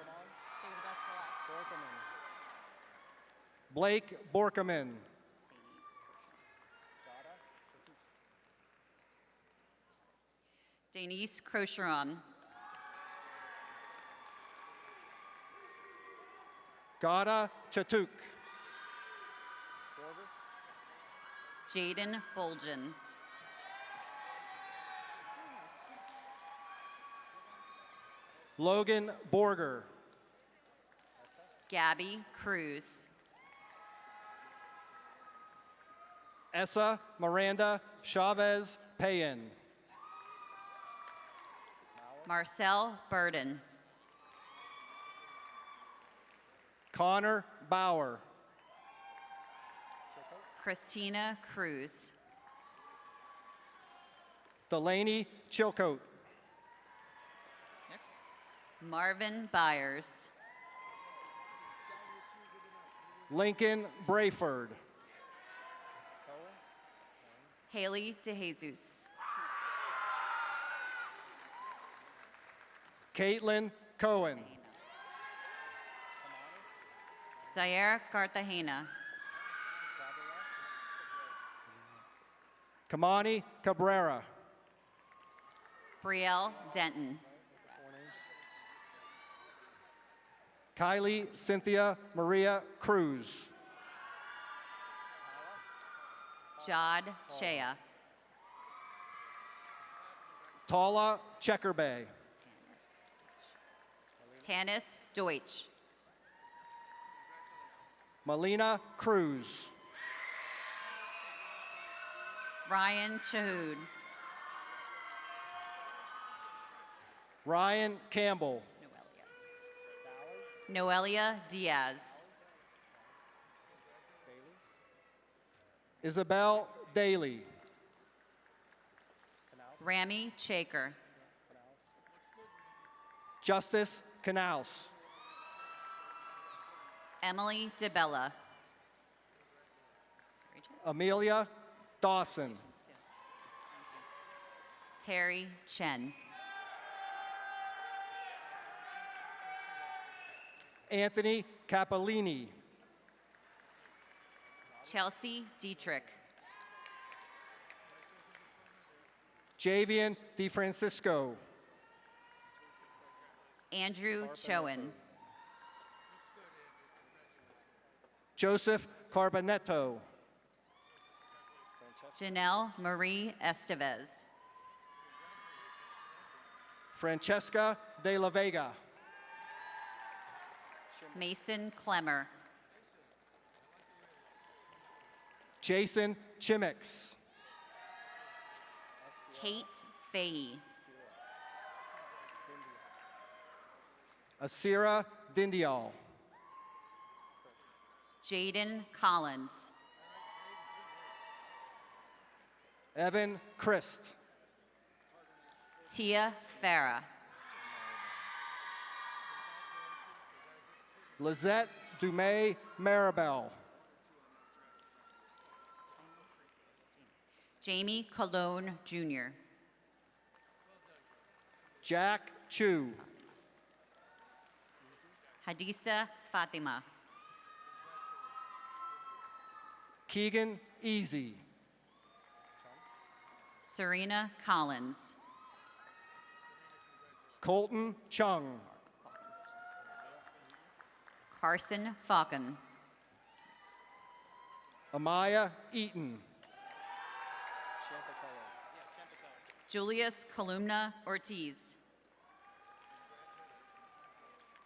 Blake Borkerman. Denise Crocheron. Gada Chatuk. Jaden Bolgen. Logan Borger. Gabby Cruz. Essa Miranda Chavez Payen. Marcel Burden. Connor Bauer. Christina Cruz. Delaney Chilcote. Marvin Byers. Lincoln Brayford. Haley DeJesus. Caitlin Cohen. Zaire Cartagena. Kamani Cabrera. Brielle Denton. Kylie Cynthia Maria Cruz. Jod Chea. Tala Checkerbay. Tanis Deutsch. Melina Cruz. Ryan Chahoud. Ryan Campbell. Noelia Diaz. Isabel Daly. Rami Chaker. Justice Canals. Emily DeBella. Amelia Dawson. Terry Chen. Anthony Capolini. Chelsea Dietrich. Javian DeFrancisco. Andrew Chowan. Joseph Carbonetto. Janelle Marie Estevez. Francesca De La Vega. Mason Clemmer. Jason Chimmix. Kate Fahey. Asira Dindial. Jaden Collins. Evan Christ. Tia Farah. Lizette Dumais Maribel. Jamie Colon Jr. Jack Chu. Hadisa Fatima. Keegan Easy. Serena Collins. Colton Chung. Carson Falcon. Amaya Eaton. Julius Columna Ortiz.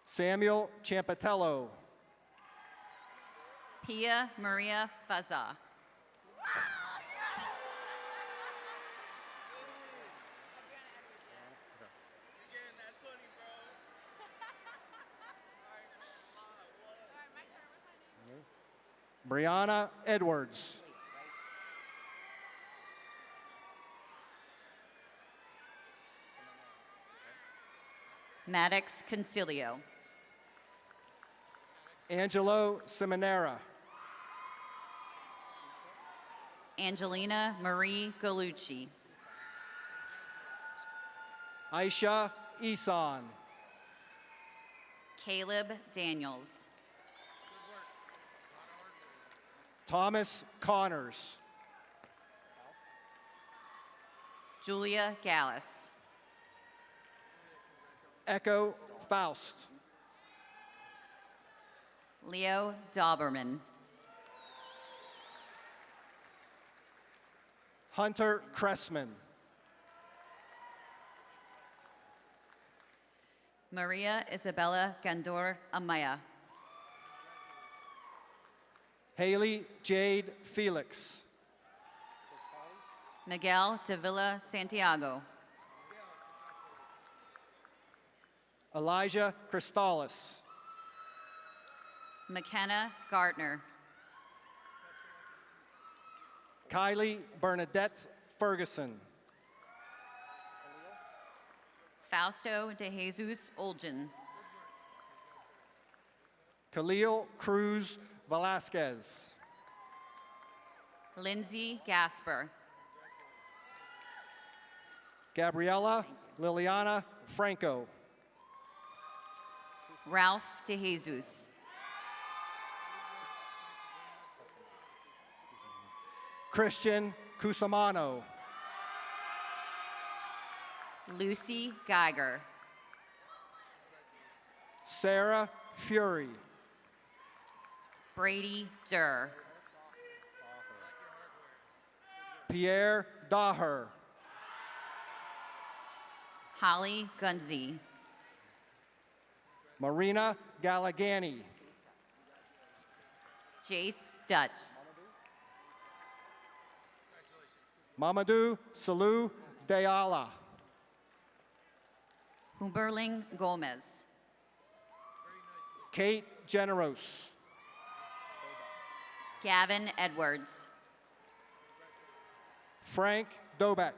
Samuel Champatello. Pia Maria Faza. Brianna Edwards. Maddox Concilio. Angelo Seminara. Angelina Marie Galucci. Aisha Isan. Caleb Daniels. Thomas Connors. Julia Gallus. Echo Faust. Leo Dauberman. Hunter Cressman. Maria Isabella Gandor Amaya. Haley Jade Felix. Miguel Davila Santiago. Elijah Cristalis. McKenna Gardner. Kylie Bernadette Ferguson. Fausto de Jesus Olgin. Khalil Cruz Velasquez. Lindsay Gasper. Gabriela Liliana Franco. Ralph de Jesus. Christian Cusimano. Lucy Geiger. Sarah Fury. Brady Durr. Pierre Daher. Holly Gunzi. Marina Galagani. Jace Dutch. Mamadou Salou Deala. Humberling Gomez. Kate Generos. Gavin Edwards. Frank Dobek.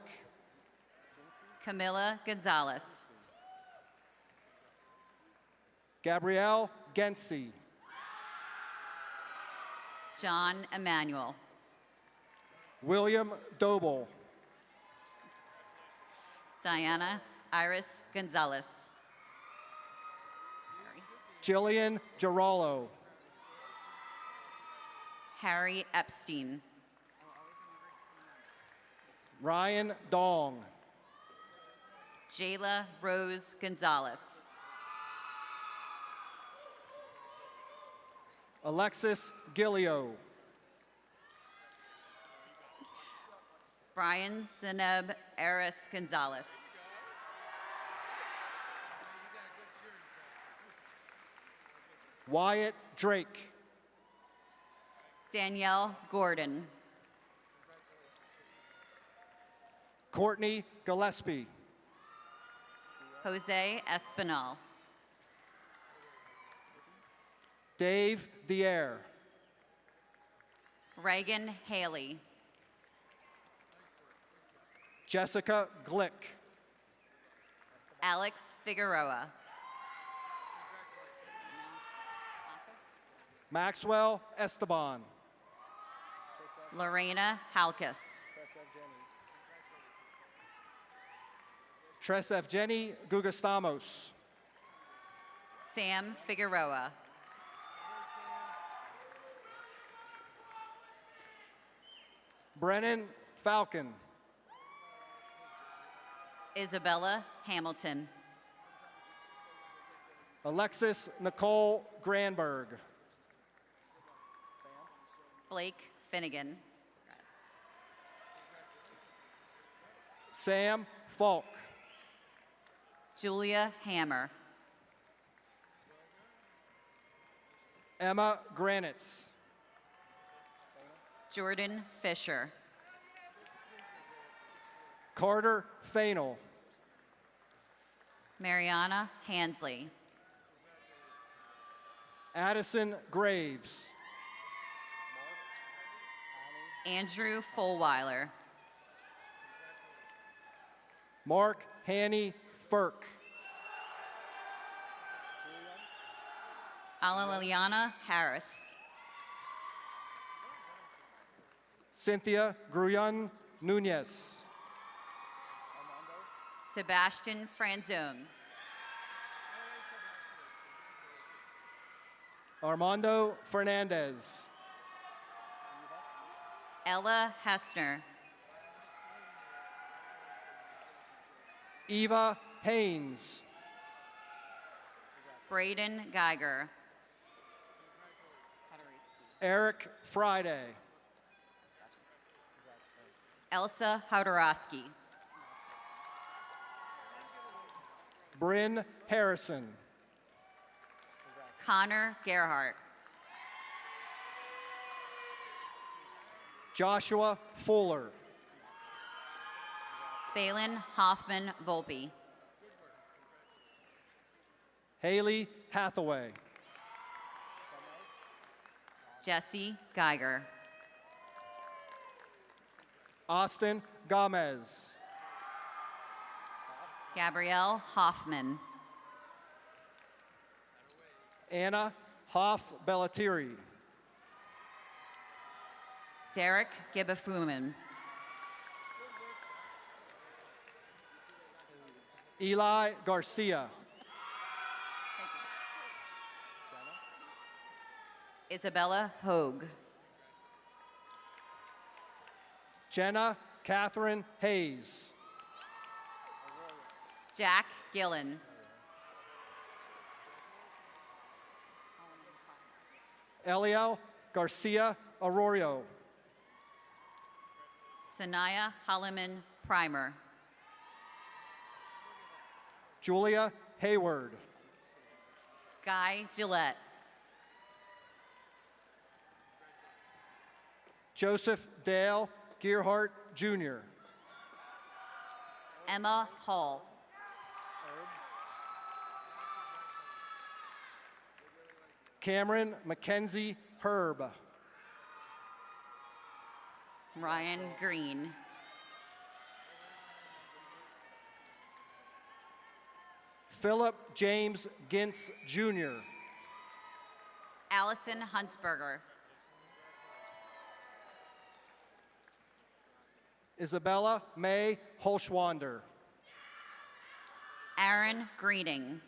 Camilla Gonzalez. Gabrielle Gensi. John Emmanuel. William Doble. Diana Iris Gonzalez. Jillian Girallo. Harry Epstein. Ryan Dong. Jayla Rose Gonzalez. Alexis Gillio. Brian Zeneb Eris Gonzalez. Wyatt Drake. Danielle Gordon. Courtney Gillespie. Jose Espinal. Dave Dier. Reagan Haley. Jessica Glick. Alex Figueroa. Maxwell Esteban. Lorena Halkus. Tres Evgeny Gugastamos. Sam Figueroa. Brennan Falcon. Isabella Hamilton. Alexis Nicole Granberg. Blake Finnegan. Sam Falk. Julia Hammer. Emma Granitz. Jordan Fisher. Carter Fainel. Mariana Hansley. Addison Graves. Andrew Fulweiler. Mark Hanny Firk. Liliana Harris. Cynthia Gruyan Nunez. Sebastian Franzone. Armando Fernandez. Ella Hessner. Eva Haynes. Braden Geiger. Eric Friday. Elsa Haudorowski. Bryn Harrison. Connor Gerhart. Joshua Fuller. Balin Hoffman Volpe. Haley Hathaway. Jesse Geiger. Austin Gomez. Gabrielle Hoffman. Anna Hoff Bellatiri. Derek Gibbafuman. Eli Garcia. Isabella Hogue. Jenna Catherine Hayes. Jack Gillen. Eliel Garcia Arroyo. Sanaya Holloman Primer. Julia Hayward. Guy Gillette. Joseph Dale Gearhart Jr. Emma Hall. Cameron Mackenzie Herb. Ryan Green. Philip James Gintz Jr. Allison Huntsberger. Isabella May Holschwander. Aaron Greening.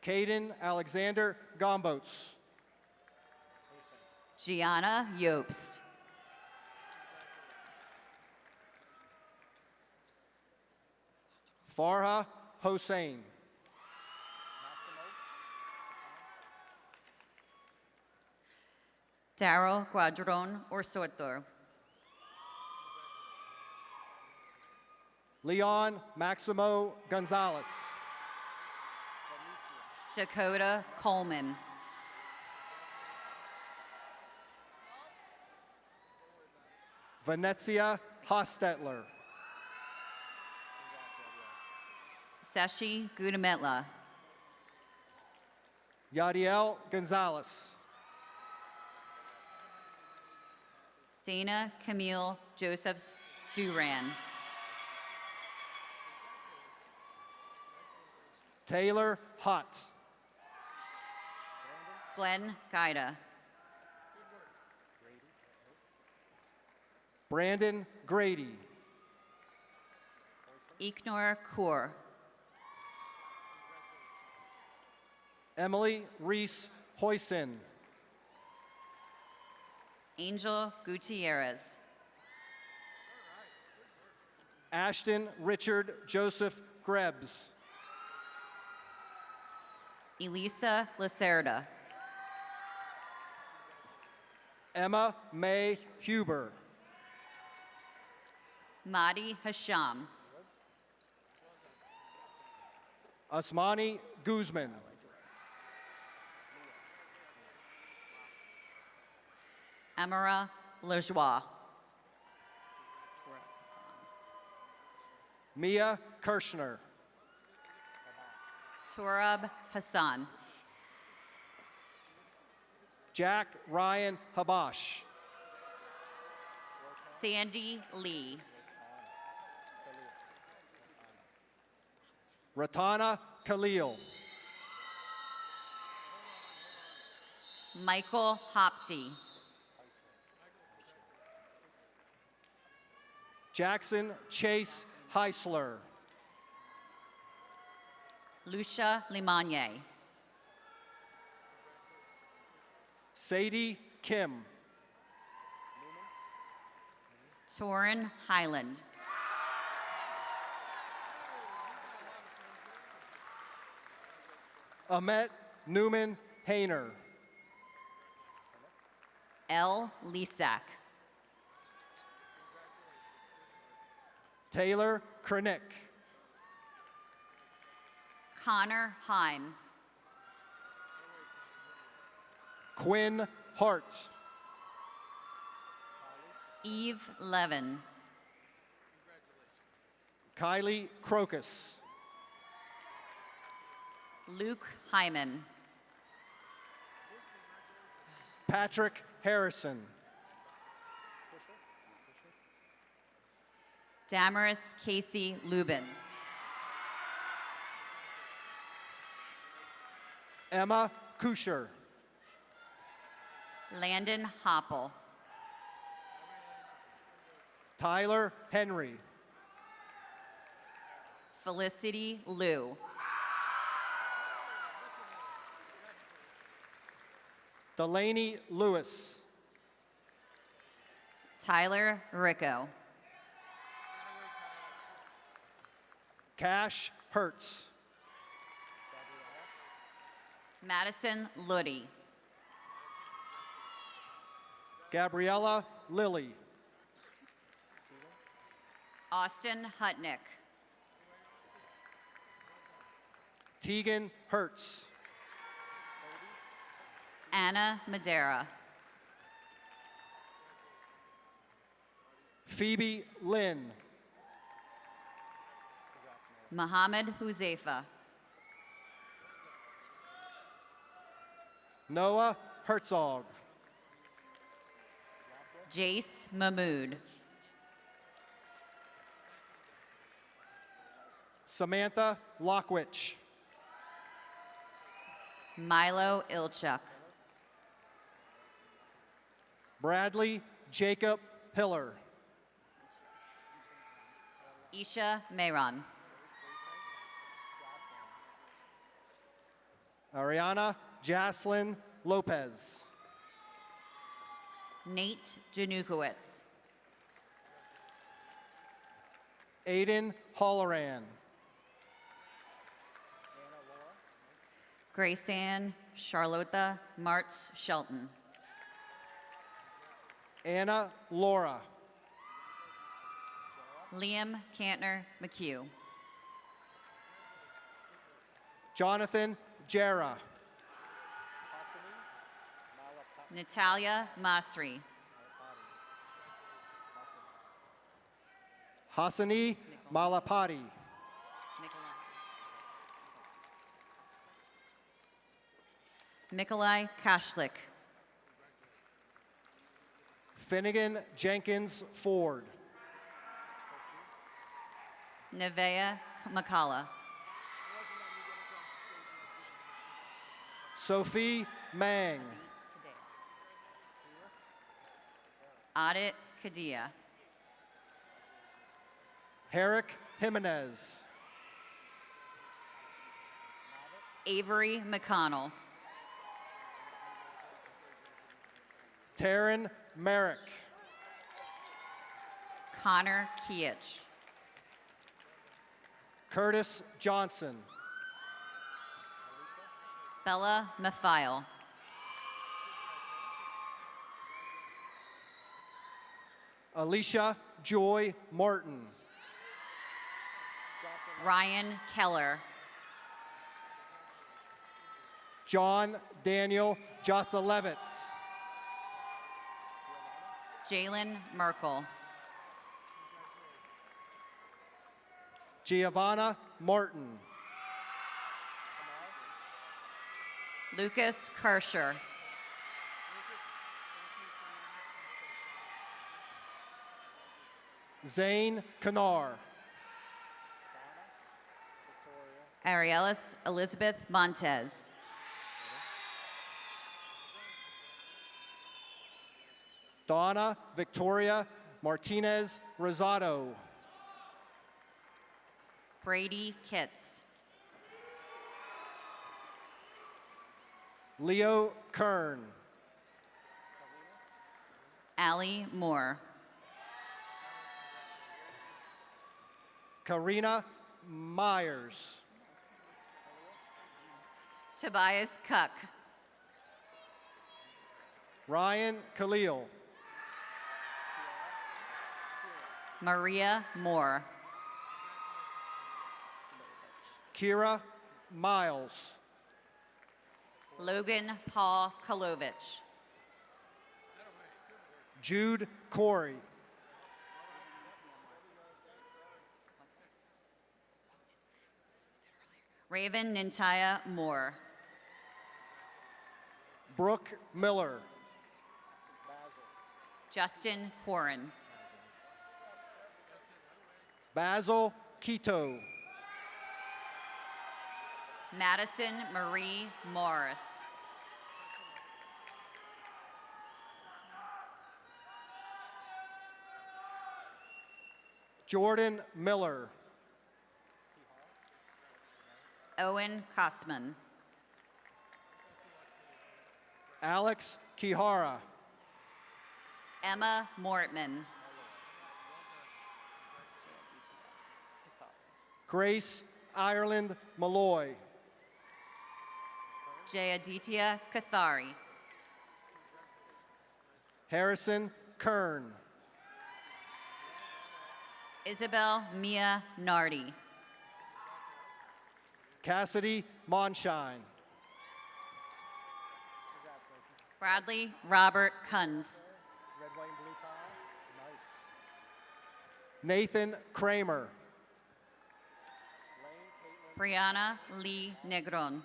Caden Alexander Gombots. Gianna Yobst. Farha Hossein. Daryl Guadron Orsoto. Leon Maximo Gonzalez. Dakota Coleman. Venezia Hostetler. Seshi Gudametla. Yadiel Gonzalez. Dana Camille Josephs Duran. Taylor Hutt. Glenn Gaida. Brandon Grady. Iknor Kaur. Emily Reese Hoyson. Angel Gutierrez. Ashton Richard Joseph Grebs. Elisa Lacerda. Emma May Huber. Madi Hasham. Asmani Guzman. Amara Lejoie. Mia Kirschner. Turab Hassan. Jack Ryan Habash. Sandy Lee. Ratana Khalil. Michael Hopti. Jackson Chase Heisler. Lucia Limagne. Sadie Kim. Torin Highland. Ahmet Newman Hayner. L. Lisak. Taylor Krenick. Connor Heim. Quinn Hart. Eve Levin. Kylie Crocus. Luke Hyman. Patrick Harrison. Damaris Casey Lubin. Emma Kusher. Landon Hopple. Tyler Henry. Felicity Liu. Delaney Lewis. Tyler Ricco. Cash Hertz. Madison Luddy. Gabriella Lilly. Austin Hutnick. Tegan Hertz. Anna Madera. Phoebe Lynn. Muhammad Huzaifa. Noah Herzog. Jace Mahmood. Samantha Lockwich. Milo Ilchuk. Bradley Jacob Hiller. Isha Mehran. Ariana Jaslyn Lopez. Nate Janukowitz. Aiden Holloran. Grace-Ann Charlotta Martz Shelton. Anna Laura. Liam Cantner McHugh. Jonathan Jera. Natalia Masri. Hassani Malapati. Nikolai Kashlik. Finnegan Jenkins Ford. Nevea Makala. Sophie Mang. Audit Kadia. Herrick Jimenez. Avery McConnell. Taryn Merrick. Connor Kiech. Curtis Johnson. Bella Mafile. Alicia Joy Martin. Ryan Keller. John Daniel Joselevitz. Jalen Merkel. Giovanna Martin. Lucas Kirscher. Zane Kanar. Arielis Elizabeth Montez. Donna Victoria Martinez Rosado. Brady Kitts. Leo Kern. Allie Moore. Karina Myers. Tobias Cuck. Ryan Khalil. Maria Moore. Kira Miles. Logan Paul Kolovich. Jude Corey. Raven Nintaya Moore. Brooke Miller. Justin Quarren. Basil Quito. Madison Marie Morris. Jordan Miller. Owen Kosman. Alex Kihara. Emma Mortman. Grace Ireland Malloy. Jayaditya Kathari. Harrison Kern. Isabel Mia Nardi. Cassidy Monshine. Bradley Robert Kunz. Red, white, and blue tie. Nice. Nathan Kramer. Brianna Lee Negron.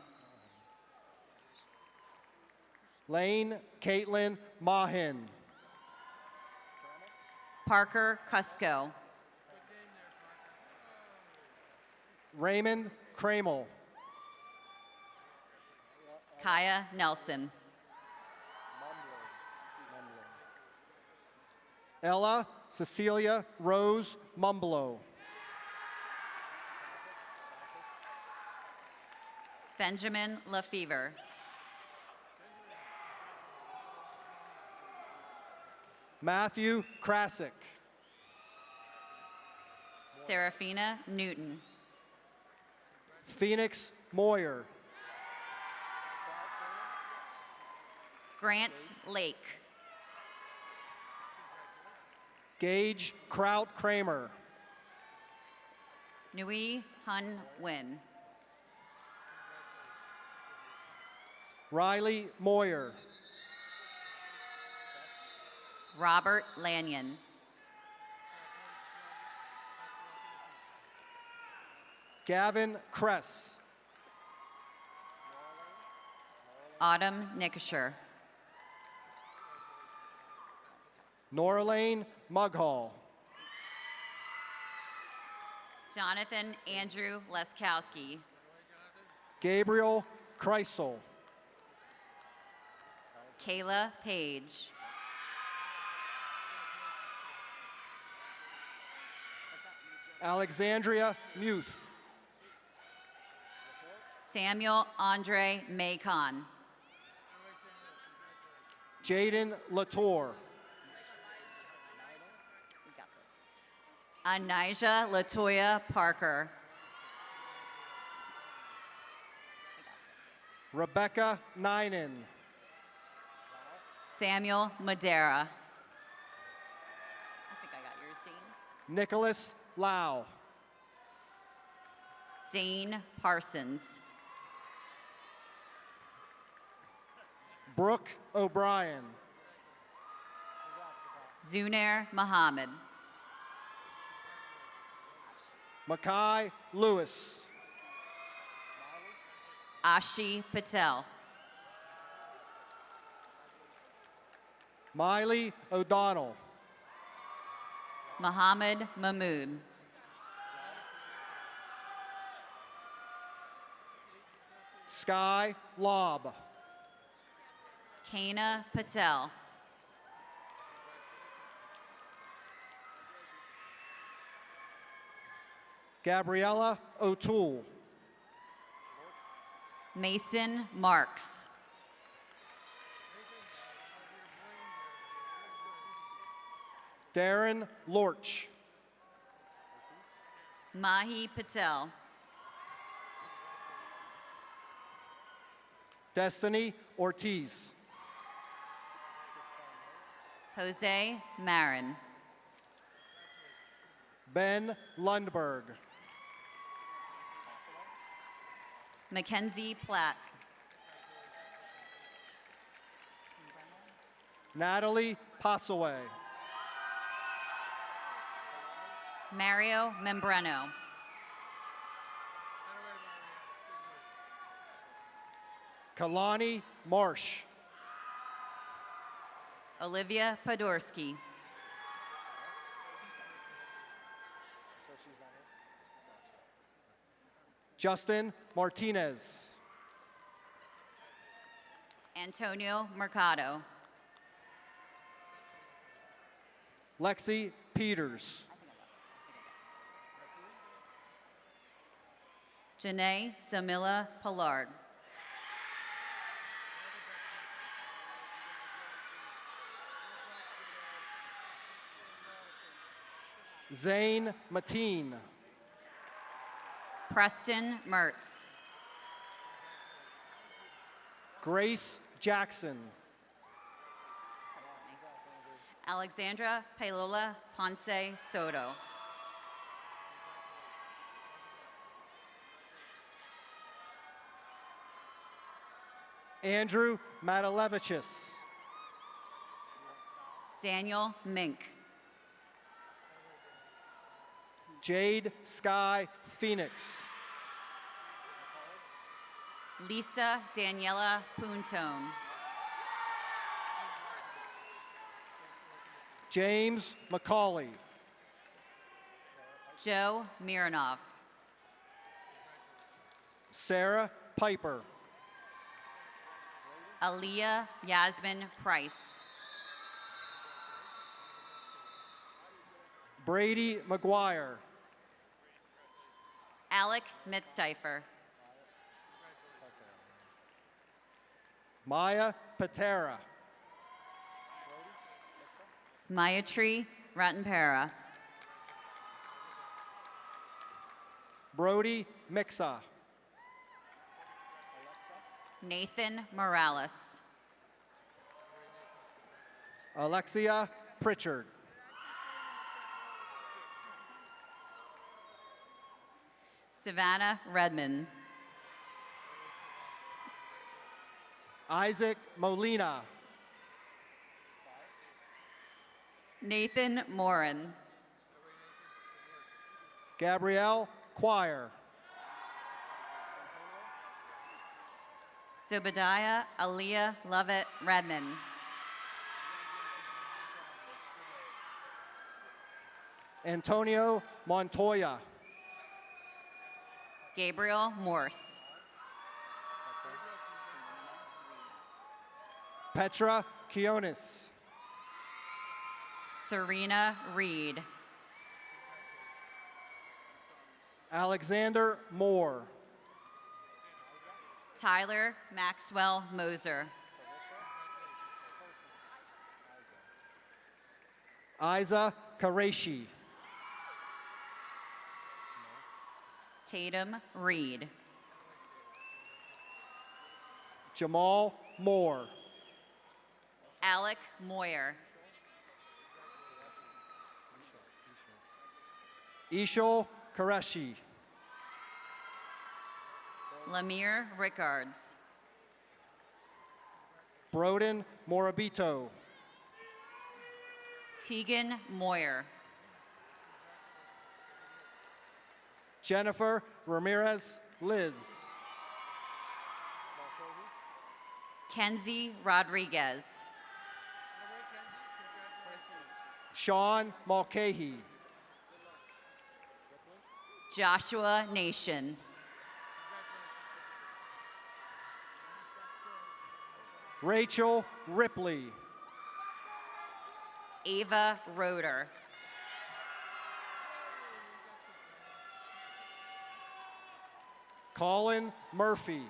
Lane Caitlin Mahin. Parker Cusco. Raymond Kramel. Kaya Nelson. Ella Cecilia Rose Mumblow. Benjamin LaFever. Matthew Krasick. Serafina Newton. Phoenix Moyer. Grant Lake. Gage Kraut Kramer. Nui Hun Nguyen. Riley Moyer. Robert Lanyon. Gavin Kress. Autumn Nickisher. Norlane Mughal. Jonathan Andrew Leskowski. Gabriel Kreisel. Kayla Page. Alexandria Muth. Samuel Andre Macon. Jaden Latour. Anijah Latoya Parker. Rebecca Ninen. Samuel Madera. I think I got yours, Dean. Nicholas Lau. Dane Parsons. Brooke O'Brien. Zunair Muhammad. Makai Lewis. Ashi Patel. Miley O'Donnell. Muhammad Mahmood. Sky Lob. Kana Patel. Gabriella O'Toole. Mason Marks. Darren Lorch. Mahi Patel. Destiny Ortiz. Jose Marin. Ben Lundberg. Mackenzie Platt. Natalie Passaway. Mario Membreno. Kalani Marsh. Olivia Podorsky. Justin Martinez. Antonio Mercado. Lexi Peters. Janae Zamila Pollard. Zane Mateen. Preston Mertz. Grace Jackson. Alexandra Pailola Ponce Soto. Andrew Matalevichus. Daniel Mink. Jade Sky Phoenix. Lisa Daniela Puntone. James McCauley. Joe Mironov. Sarah Piper. Aaliyah Yasmin Price. Brady McGuire. Alec Mitzteifer. Maya Patera. Mayatri Rattenpera. Brody Mixa. Nathan Morales. Alexia Pritchard. Savannah Redmond. Isaac Molina. Nathan Morin. Gabrielle Choir. Zobadiah Aaliyah Lovett Redmond. Antonio Montoya. Gabriel Morse. Petra Kionis. Serena Reed. Alexander Moore. Tyler Maxwell Moser. Isa Qureshi. Tatum Reed. Jamal Moore. Alec Moyer. Ishol Qureshi. Lemire Rickards. Broden Morabito. Tegan Moyer. Jennifer Ramirez Liz. Kenzie Rodriguez. Sean Mulcahy. Joshua Nation. Rachel Ripley. Ava Roeder. Colin Murphy.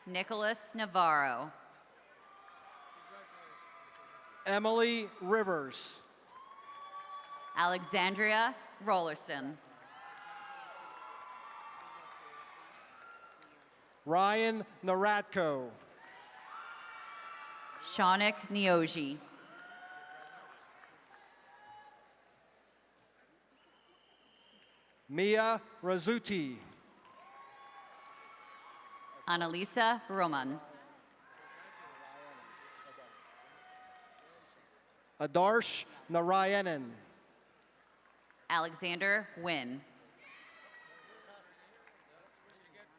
Nicholas Navarro. Emily Rivers. Alexandria Rollerson. Ryan Naradko. Shaunik Nioji. Mia Razzuti. Annalisa Roman. Adarsh Narayanan. Alexander Wynn.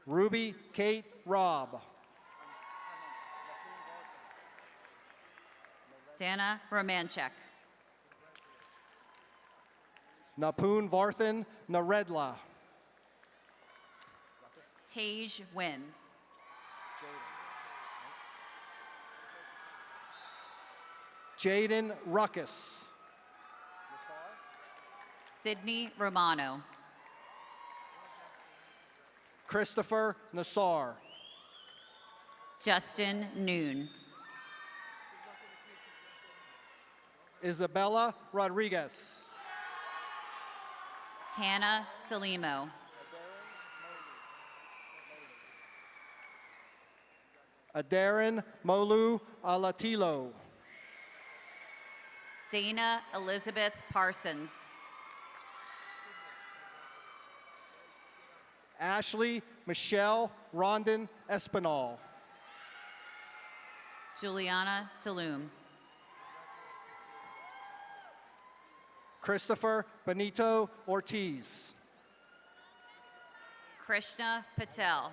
Ruby Kate Robb. Dana Romanchek. Napun Varthan Naredla. Tage Wynn. Jaden Ruckus. Sydney Romano. Christopher Nassar. Justin Noon. Isabella Rodriguez. Hannah Salimo. Adarin Molu Alatilo. Dana Elizabeth Parsons. Ashley Michelle Rondon Espinal. Juliana Saloom. Christopher Benito Ortiz. Krishna Patel.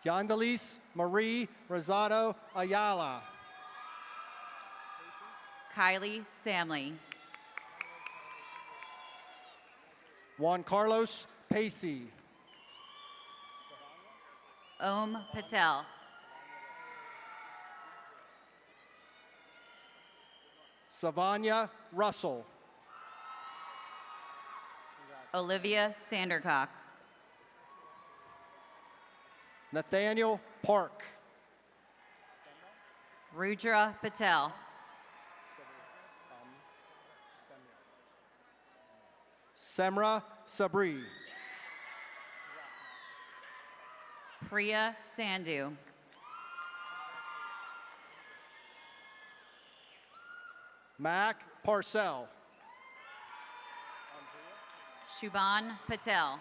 Yandelis Marie Rosado Ayala. Kylie Samley. Juan Carlos Pacey. Om Patel. Savanya Russell. Olivia Sandercock. Nathaniel Park. Rudra Patel. Semra Sabri. Priya Sandhu. Mac Parcell. Shubhan Patel.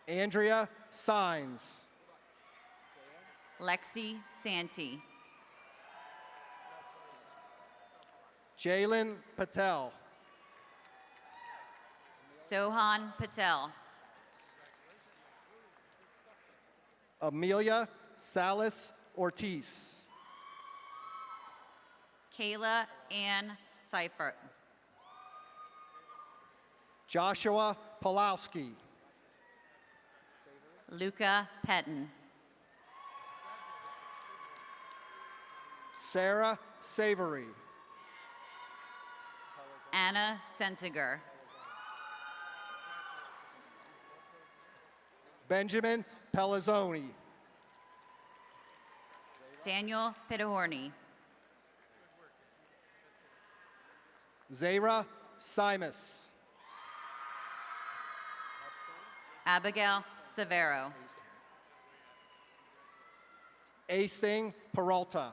Andrea Signs. Lexi Santee. Jalen Patel. Sohan Patel. Amelia Salas Ortiz. Kayla Ann Seifert. Joshua Pulowski. Luca Pettin. Sarah Savory. Anna Sentiger. Benjamin Pelazzoni. Daniel Pitahorny. Zara Simus. Abigail Severo. Asting Peralta.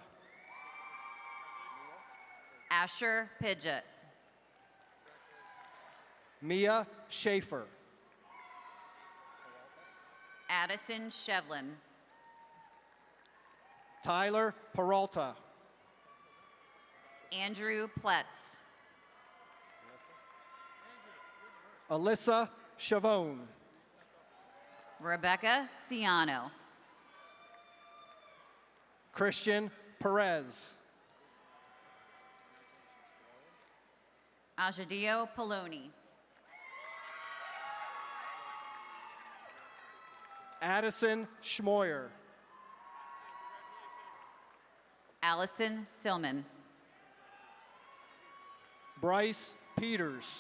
Asher Pidgeot. Mia Schaefer. Addison Shevlin. Tyler Peralta. Andrew Pletz. Alyssa Chavone. Rebecca Ciano. Christian Perez. Ajadio Poloni. Addison Schmoyer. Allison Silman. Bryce Peters.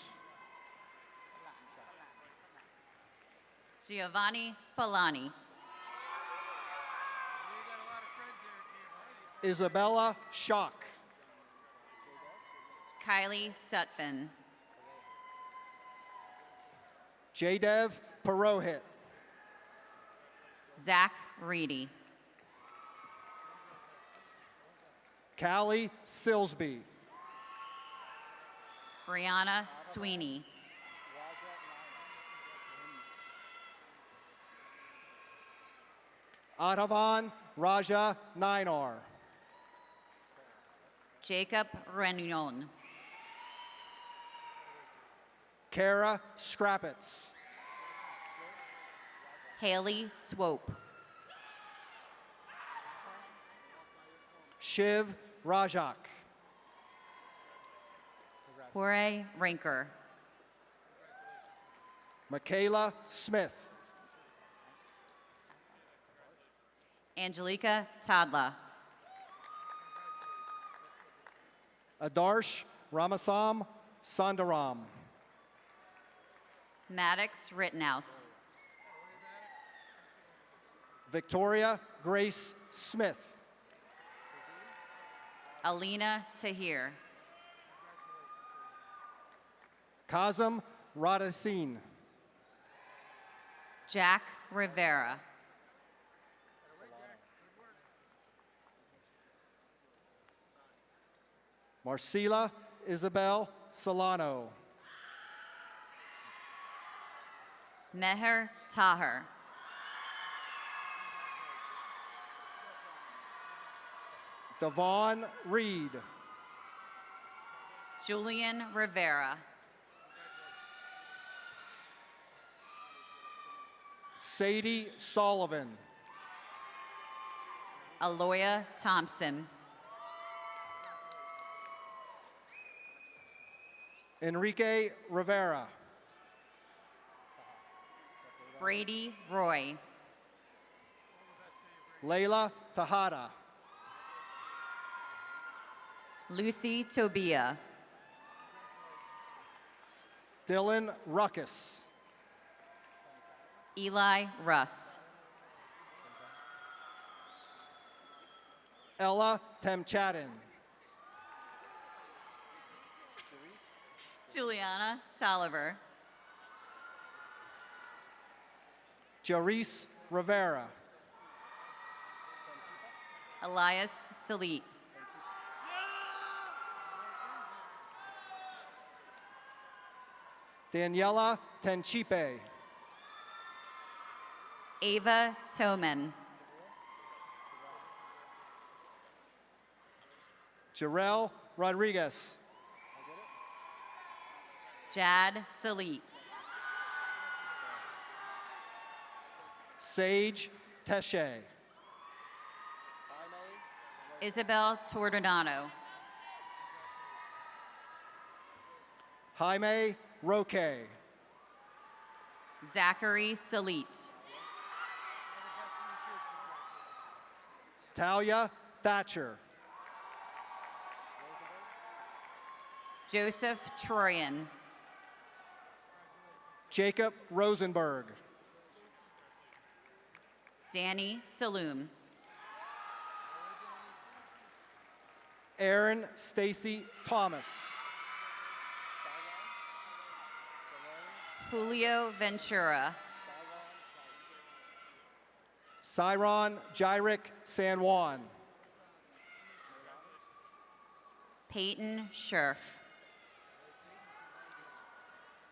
Giovanni Polani. Isabella Schock. Kylie Sutphin. Jadev Parohit. Zach Reedy. Callie Silsby. Brianna Sweeney. Adhavan Raja Nainar. Jacob Renyon. Kara Scrappitz. Haley Swope. Shiv Rajak. Jorge Rinker. Michaela Smith. Angelica Tadla. Adarsh Ramasam Sandaram. Maddox Rittenhouse. Victoria Grace Smith. Alina Tahir. Kazem Radasin. Jack Rivera. Marcela Isabel Solano. Meher Taher. Devon Reed. Julian Rivera. Sadie Sullivan. Aloya Thompson. Enrique Rivera. Brady Roy. Layla Tahada. Lucy Tobia. Dylan Ruckus. Eli Russ. Ella Temchatin. Juliana Tolliver. Jarice Rivera. Elias Salit. Daniela Tenchipe. Ava Toman. Jarrell Rodriguez. Jad Salit. Sage Teshe. Isabel Tordonato. Jaime Roque. Zachary Salit. Talia Thatcher. Joseph Troyan. Jacob Rosenberg. Danny Saloom. Aaron Stacy Thomas. Julio Ventura. Cyron Gyrick San Juan. Peyton Scherf.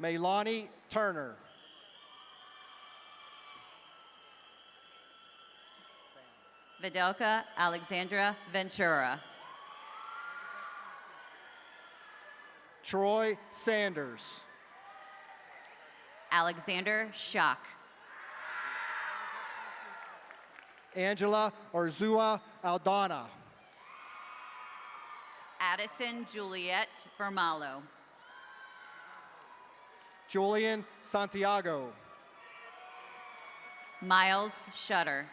Maylani Turner. Videlka Alexandra Ventura. Troy Sanders. Alexander Schock. Angela Orzua Aldana. Addison Juliet Vermalo. Julian Santiago. Miles Shutter.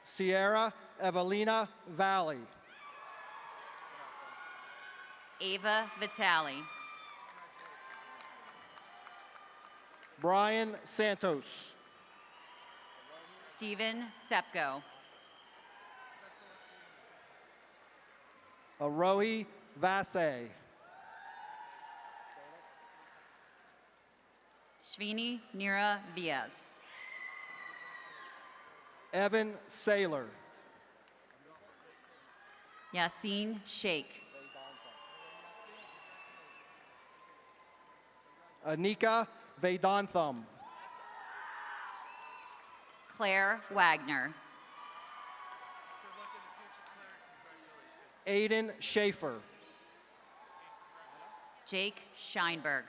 Sierra Evelina Valley. Ava Vitale. Brian Santos. Stephen Sepko. Arohi Vasse. Shvini Nira Viaz. Evan Saylor. Yassine Sheikh. Anika Vedantham. Claire Wagner. Aiden Schaefer. Jake Scheinberg.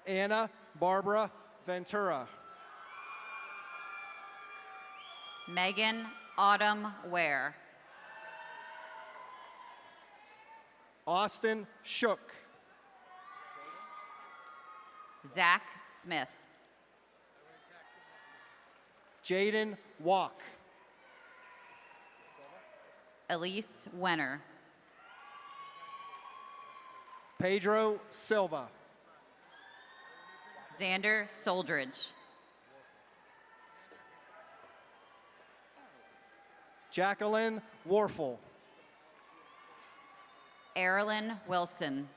Anna Barbara Ventura. Megan Autumn Ware. Austin Shook. Zach Smith. Jaden Walk. Elise Wenner. Pedro Silva. Xander Soldridge. Jacqueline Warfel. Erilyn Wilson.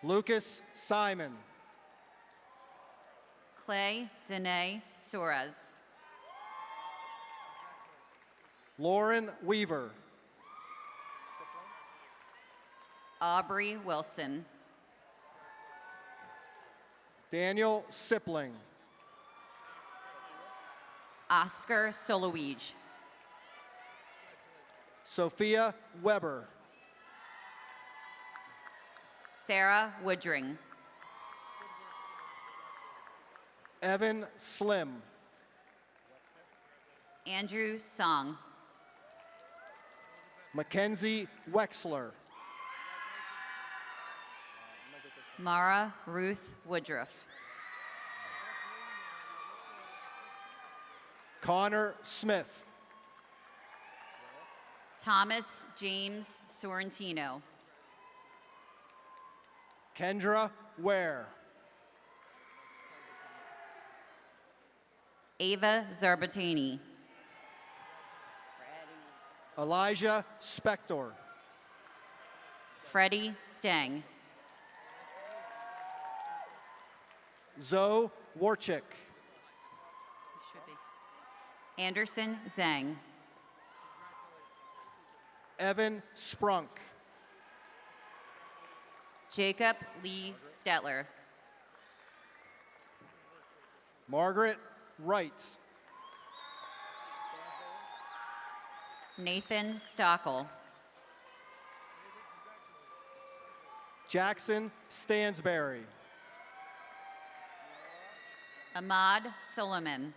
Lucas Simon. Clay Dene Suarez. Lauren Weaver. Aubrey Wilson. Daniel Sipling. Oscar Soloige. Sophia Weber. Sarah Woodring. Evan Slim. Andrew Song. Mackenzie Wexler. Mara Ruth Woodruff. Connor Smith. Thomas James Sorrentino. Kendra Ware. Ava Zarbatani. Elijah Spector. Freddie Steng. Zoe Warchick. Anderson Zhang. Evan Sprunk. Jacob Lee Stetler. Margaret Wright. Nathan Stockel. Jackson Stansberry. Ahmad Solomon.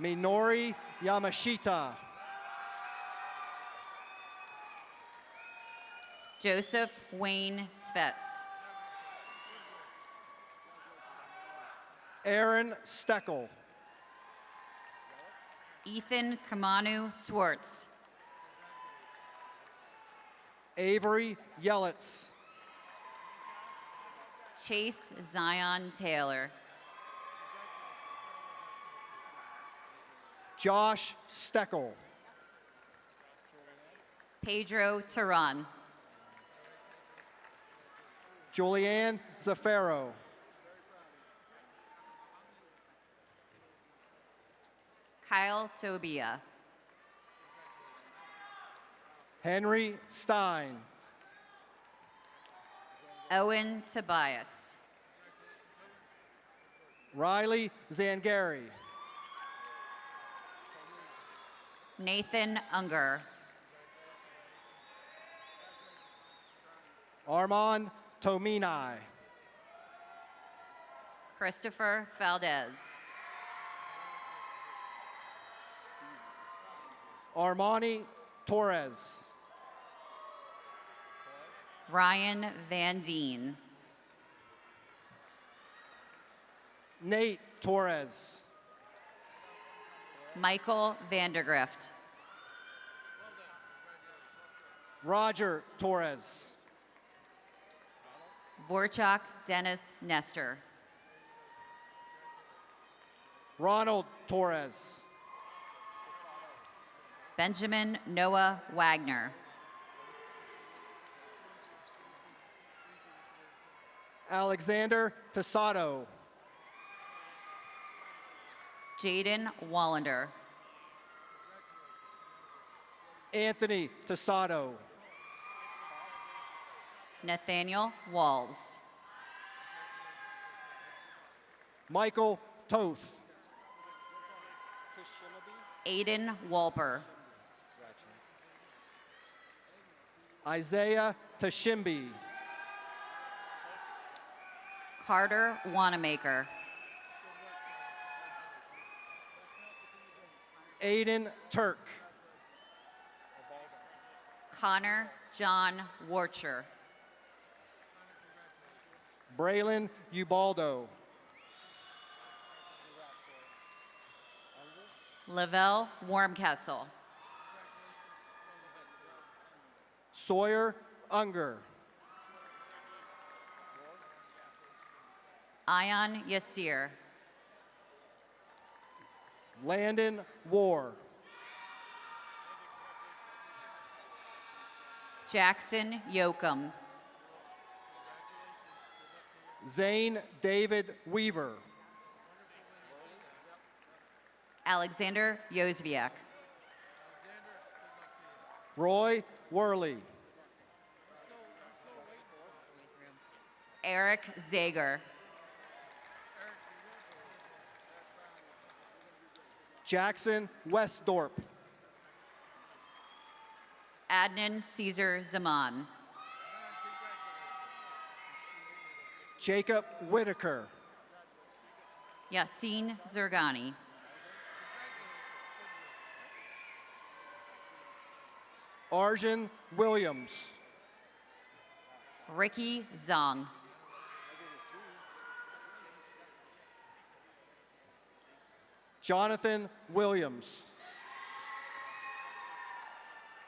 Minori Yamashita. Joseph Wayne Svets. Aaron Steckel. Ethan Kamanu Swartz. Avery Yelitz. Chase Zion Taylor. Josh Steckel. Pedro Turan. Julianne Zafaro. Kyle Tobia. Henry Stein. Owen Tobias. Riley Zangari. Nathan Unger. Armand Tominai. Christopher Valdez. Armani Torres. Ryan Van Deen. Nate Torres. Michael Vandergrift. Roger Torres. Vorchak Dennis Nestor. Ronald Torres. Benjamin Noah Wagner. Alexander Tasato. Jaden Wallander. Anthony Tasato. Nathaniel Walls. Michael Toth. Aiden Walper. Isaiah Tashimbi. Carter Wanamaker. Aiden Turk. Connor John Warcher. Braylon Ubaldo. Lavelle Warmkessel. Sawyer Unger. Ion Yassir. Landon War. Jackson Yoakum. Zane David Weaver. Alexander Yozviak. Roy Worley. Eric Zager. Jackson Westdorp. Adnan Caesar Zaman. Jacob Whitaker. Yassine Zergani. Arjun Williams. Ricky Zong. Jonathan Williams.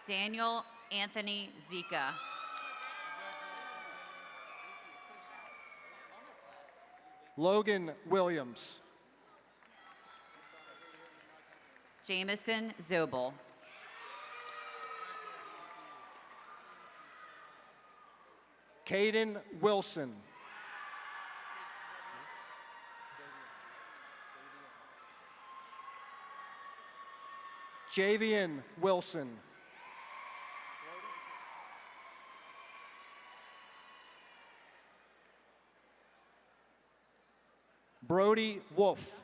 Daniel Anthony Zika. Logan Williams. Jameson Zobel. Caden Wilson. Javian Wilson. Brody Wolf.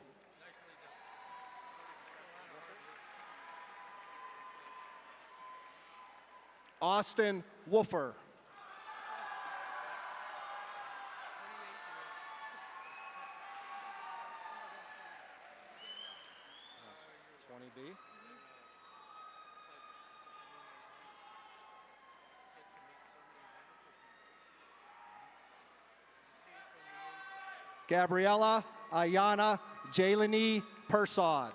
Austin Woofer. be. Gabriella Ayana Jalini Persod.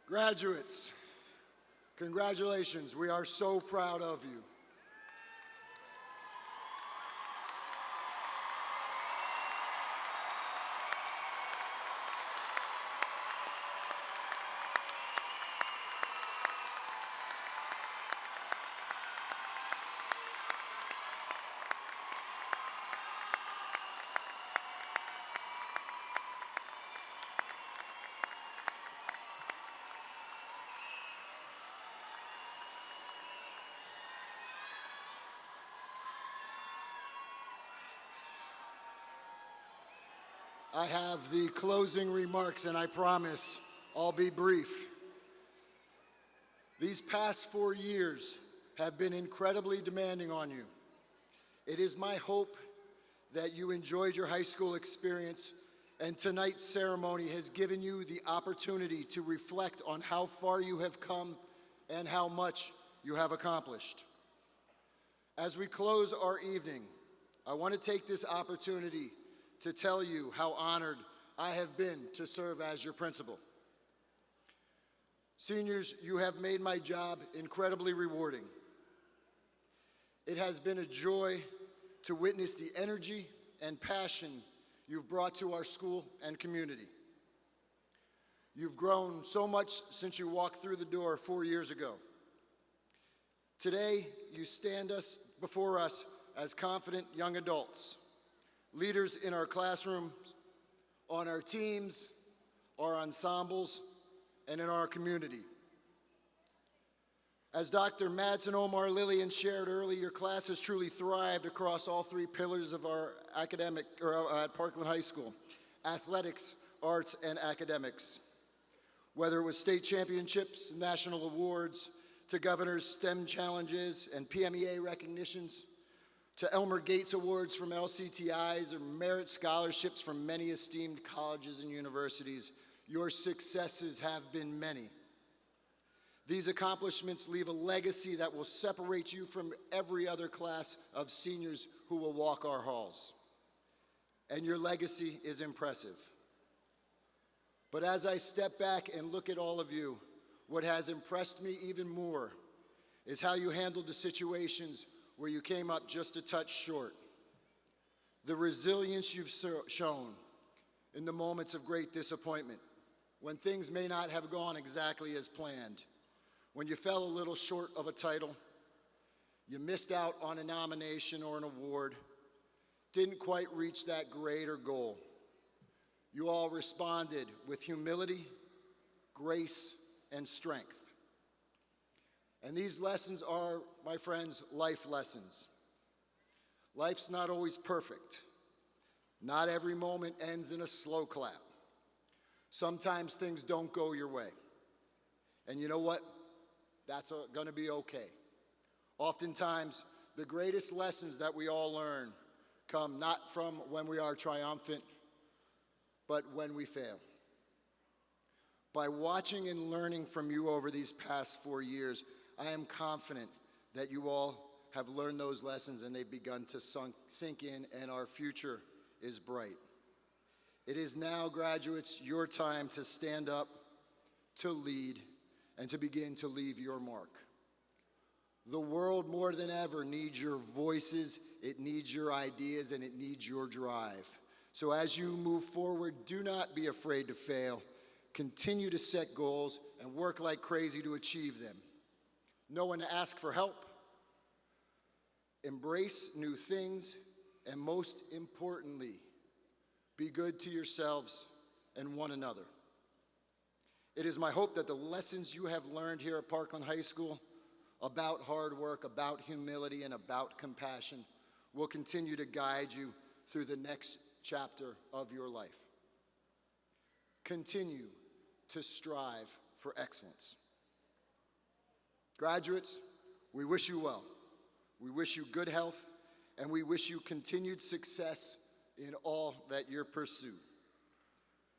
Graduates, congratulations. We are so proud of you. I have the closing remarks, and I promise I'll be brief. These past 4 years have been incredibly demanding on you. It is my hope that you enjoyed your high school experience, and tonight's ceremony has given you the opportunity to reflect on how far you have come and how much you have accomplished. As we close our evening, I want to take this opportunity to tell you how honored I have been to serve as your principal. Seniors, you have made my job incredibly rewarding. It has been a joy to witness the energy and passion you've brought to our school and community. You've grown so much since you walked through the door 4 years ago. Today, you stand before us as confident young adults, leaders in our classrooms, on our teams, our ensembles, and in our community. As Dr. Madsen, Omar, Lillian shared earlier, your class has truly thrived across all 3 pillars of our at Parkland High School: athletics, arts, and academics. Whether it was state championships, national awards, to governor's STEM challenges and PMEA recognitions, to Elmer Gates Awards from LCTIs or merit scholarships from many esteemed colleges and universities, your successes have been many. These accomplishments leave a legacy that will separate you from every other class of seniors who will walk our halls. And your legacy is impressive. But as I step back and look at all of you, what has impressed me even more is how you handled the situations where you came up just a touch short. The resilience you've shown in the moments of great disappointment, when things may not have gone exactly as planned, when you fell a little short of a title, you missed out on a nomination or an award, didn't quite reach that grade or goal. You all responded with humility, grace, and strength. And these lessons are, my friends, life lessons. Life's not always perfect. Not every moment ends in a slow clap. Sometimes things don't go your way. And you know what? That's going to be okay. Oftentimes, the greatest lessons that we all learn come not from when we are triumphant, but when we fail. By watching and learning from you over these past 4 years, I am confident that you all have learned those lessons and they've begun to sink in, and our future is bright. It is now, graduates, your time to stand up, to lead, and to begin to leave your mark. The world more than ever needs your voices, it needs your ideas, and it needs your drive. So as you move forward, do not be afraid to fail. Continue to set goals and work like crazy to achieve them. Know when to ask for help. Embrace new things, and most importantly, be good to yourselves and one another. It is my hope that the lessons you have learned here at Parkland High School about hard work, about humility, and about compassion will continue to guide you through the next chapter of your life. Continue to strive for excellence. Graduates, we wish you well. We wish you good health, and we wish you continued success in all that you pursue.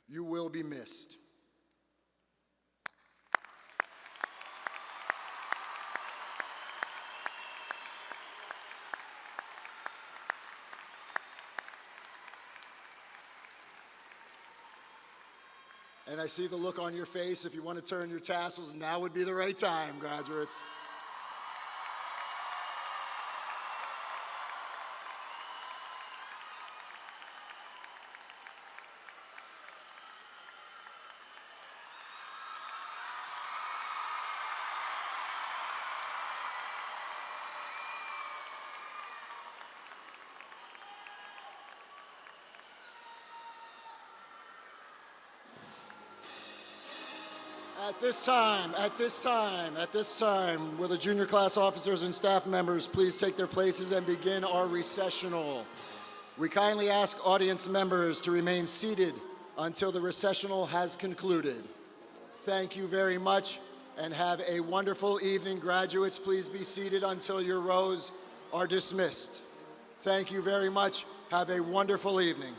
You will be missed. And I see the look on your face. If you want to turn your tassels, now would be the right time, graduates. At this time, will the junior class officers and staff members please take their places and begin our recessional. We kindly ask audience members to remain seated until the recessional has concluded. Thank you very much and have a wonderful evening. Graduates, please be seated until your rows are dismissed. Thank you very much. Have a wonderful evening.